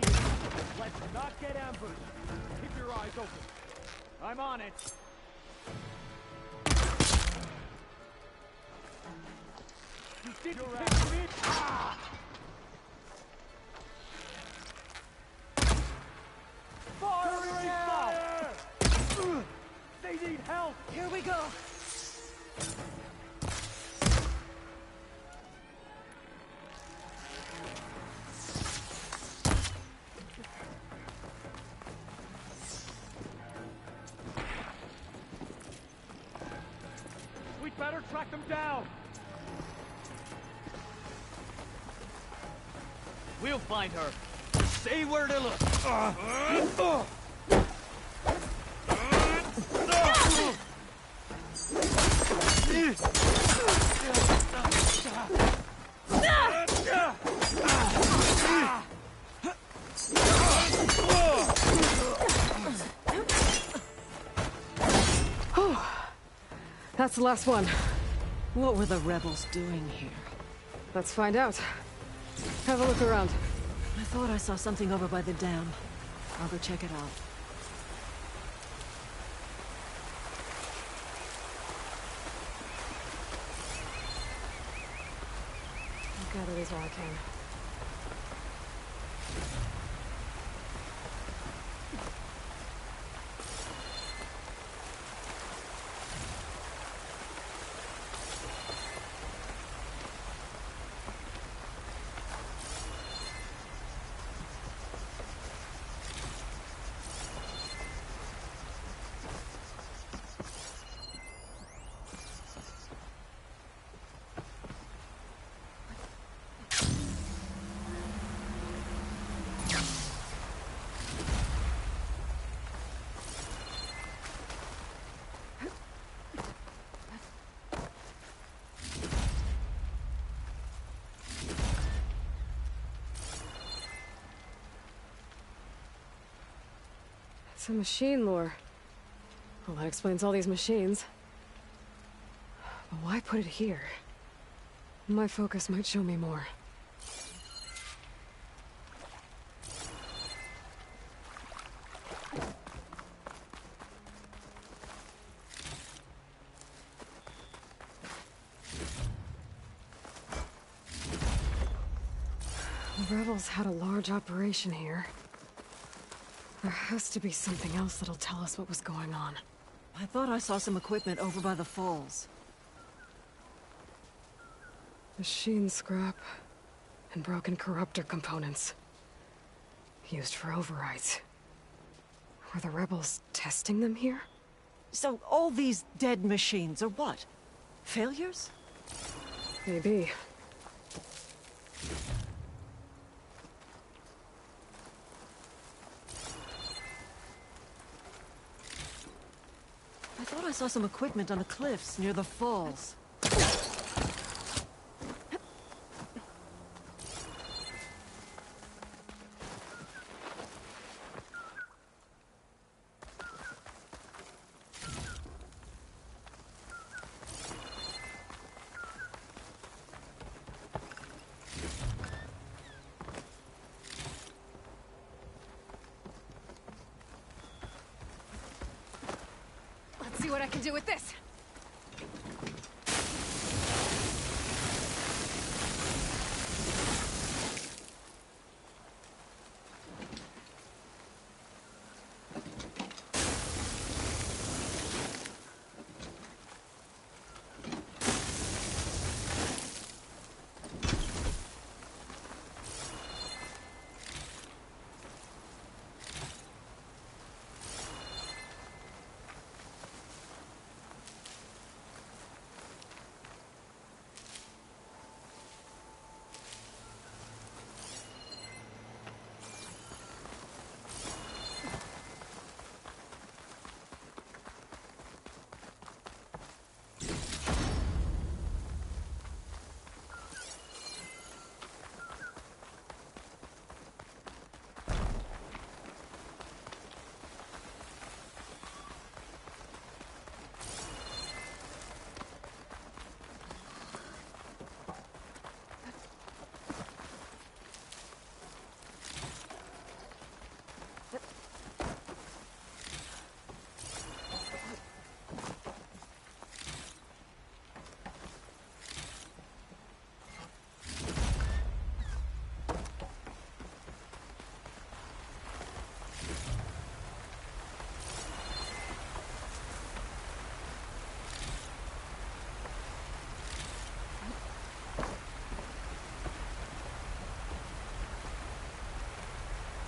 Let's not get ambushed. Keep your eyes open. I'm on it. You didn't hit me. Ah! Fire! They need help. Here we go. Better track them down! We'll find her. Just say where to look. That's the last one. What were the rebels doing here? Let's find out. Have a look around. I thought I saw something over by the dam. I'll go check it out. I'll gather these while I can. Some machine lore. Well, that explains all these machines. But why put it here? My focus might show me more. The rebels had a large operation here. There has to be something else that'll tell us what was going on. I thought I saw some equipment over by the falls. Machine scrap and broken corruptor components. Used for overrides. Were the rebels testing them here? So all these dead machines are what? Failures? Maybe. I thought I saw some equipment on the cliffs near the falls. Let's see what I can do with this.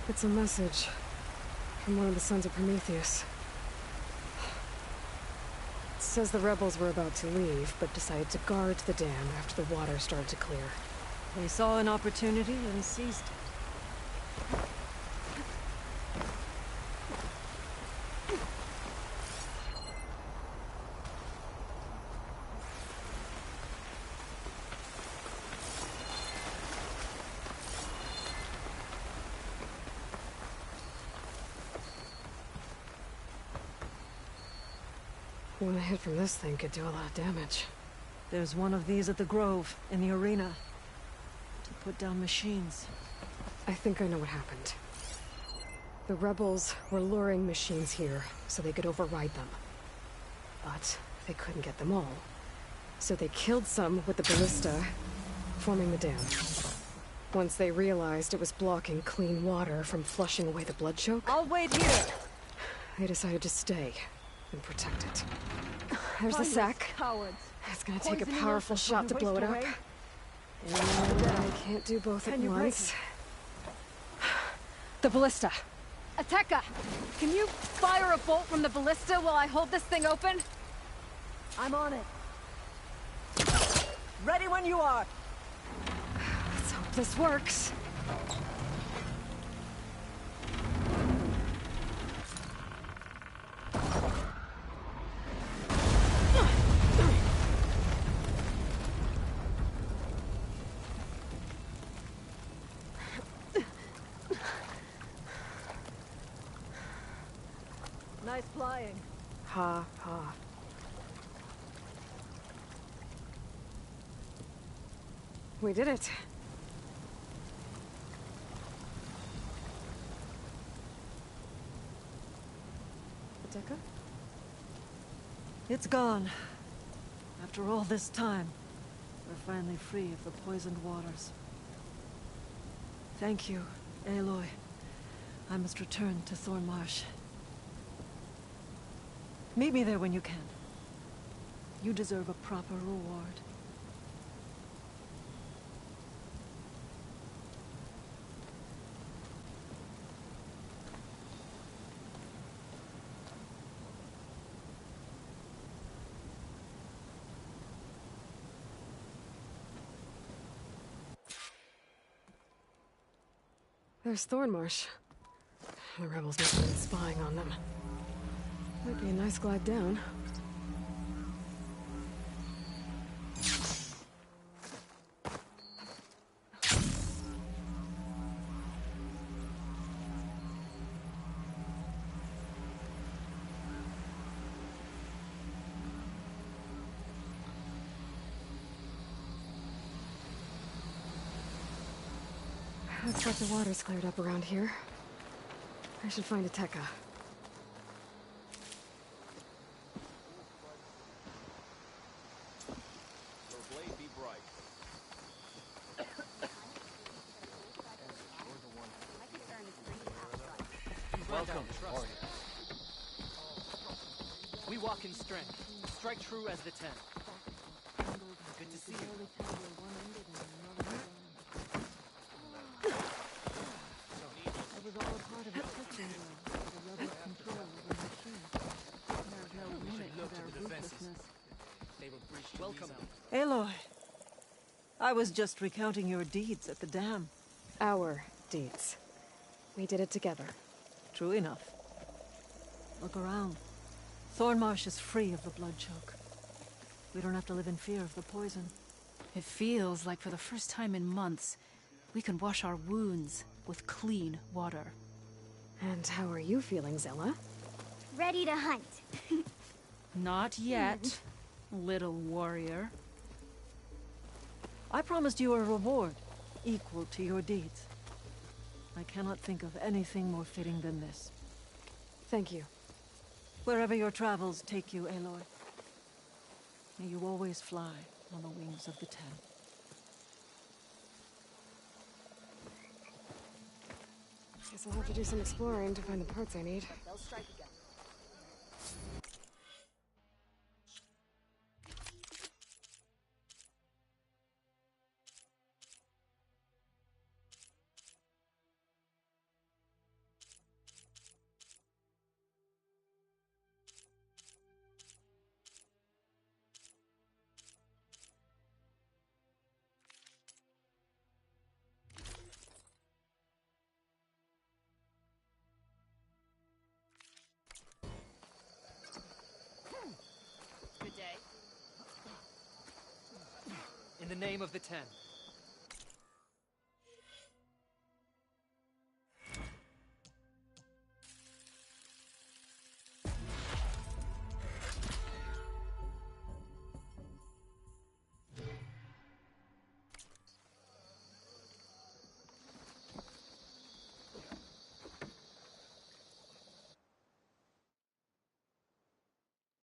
It's a message from one of the Sons of Prometheus. It says the rebels were about to leave, but decided to guard the dam after the water started to clear. They saw an opportunity and seized it. One hit from this thing could do a lot of damage. There's one of these at the Grove, in the arena. To put down machines. I think I know what happened. The rebels were luring machines here so they could override them. But they couldn't get them all. So they killed some with the ballista, forming the dam. Once they realized it was blocking clean water from flushing away the blood choke, I'll wait here. They decided to stay and protect it. There's the sack. It's gonna take a powerful shot to blow it up. And I can't do both at once. The ballista. Ateka! Can you fire a bolt from the ballista while I hold this thing open? I'm on it. Ready when you are. Let's hope this works. flying. Ha ha. We did it. Deca? It's gone. After all this time, we're finally free of the poisoned waters. Thank you, Aloy. I must return to Thornmarsh. Meet me there when you can. You deserve a proper reward. There's Thornmarsh. The rebels must have been spying on them. Might be a nice glide down. Looks like the water's cleared up around here. I should find a Tekka. Your blade be bright. Welcome, warrior. We walk in strength, strike true as the ten. Good to see you. It was all a part of a switching room, the rebel control of the machine. There's no limit to their ruthlessness. Welcome. Aloy, I was just recounting your deeds at the dam. Our deeds. We did it together. True enough. Look around. Thornmarsh is free of the blood choke. We don't have to live in fear of the poison. It feels like for the first time in months, we can wash our wounds with clean water. And how are you feeling, Zella? Ready to hunt. Not yet, little warrior. I promised you a reward, equal to your deeds. I cannot think of anything more fitting than this. Thank you. Wherever your travels take you, Aloy, may you always fly on the wings of the Ten. Guess I'll have to do some exploring to find the parts I need. They'll strike again. In the name of the Ten,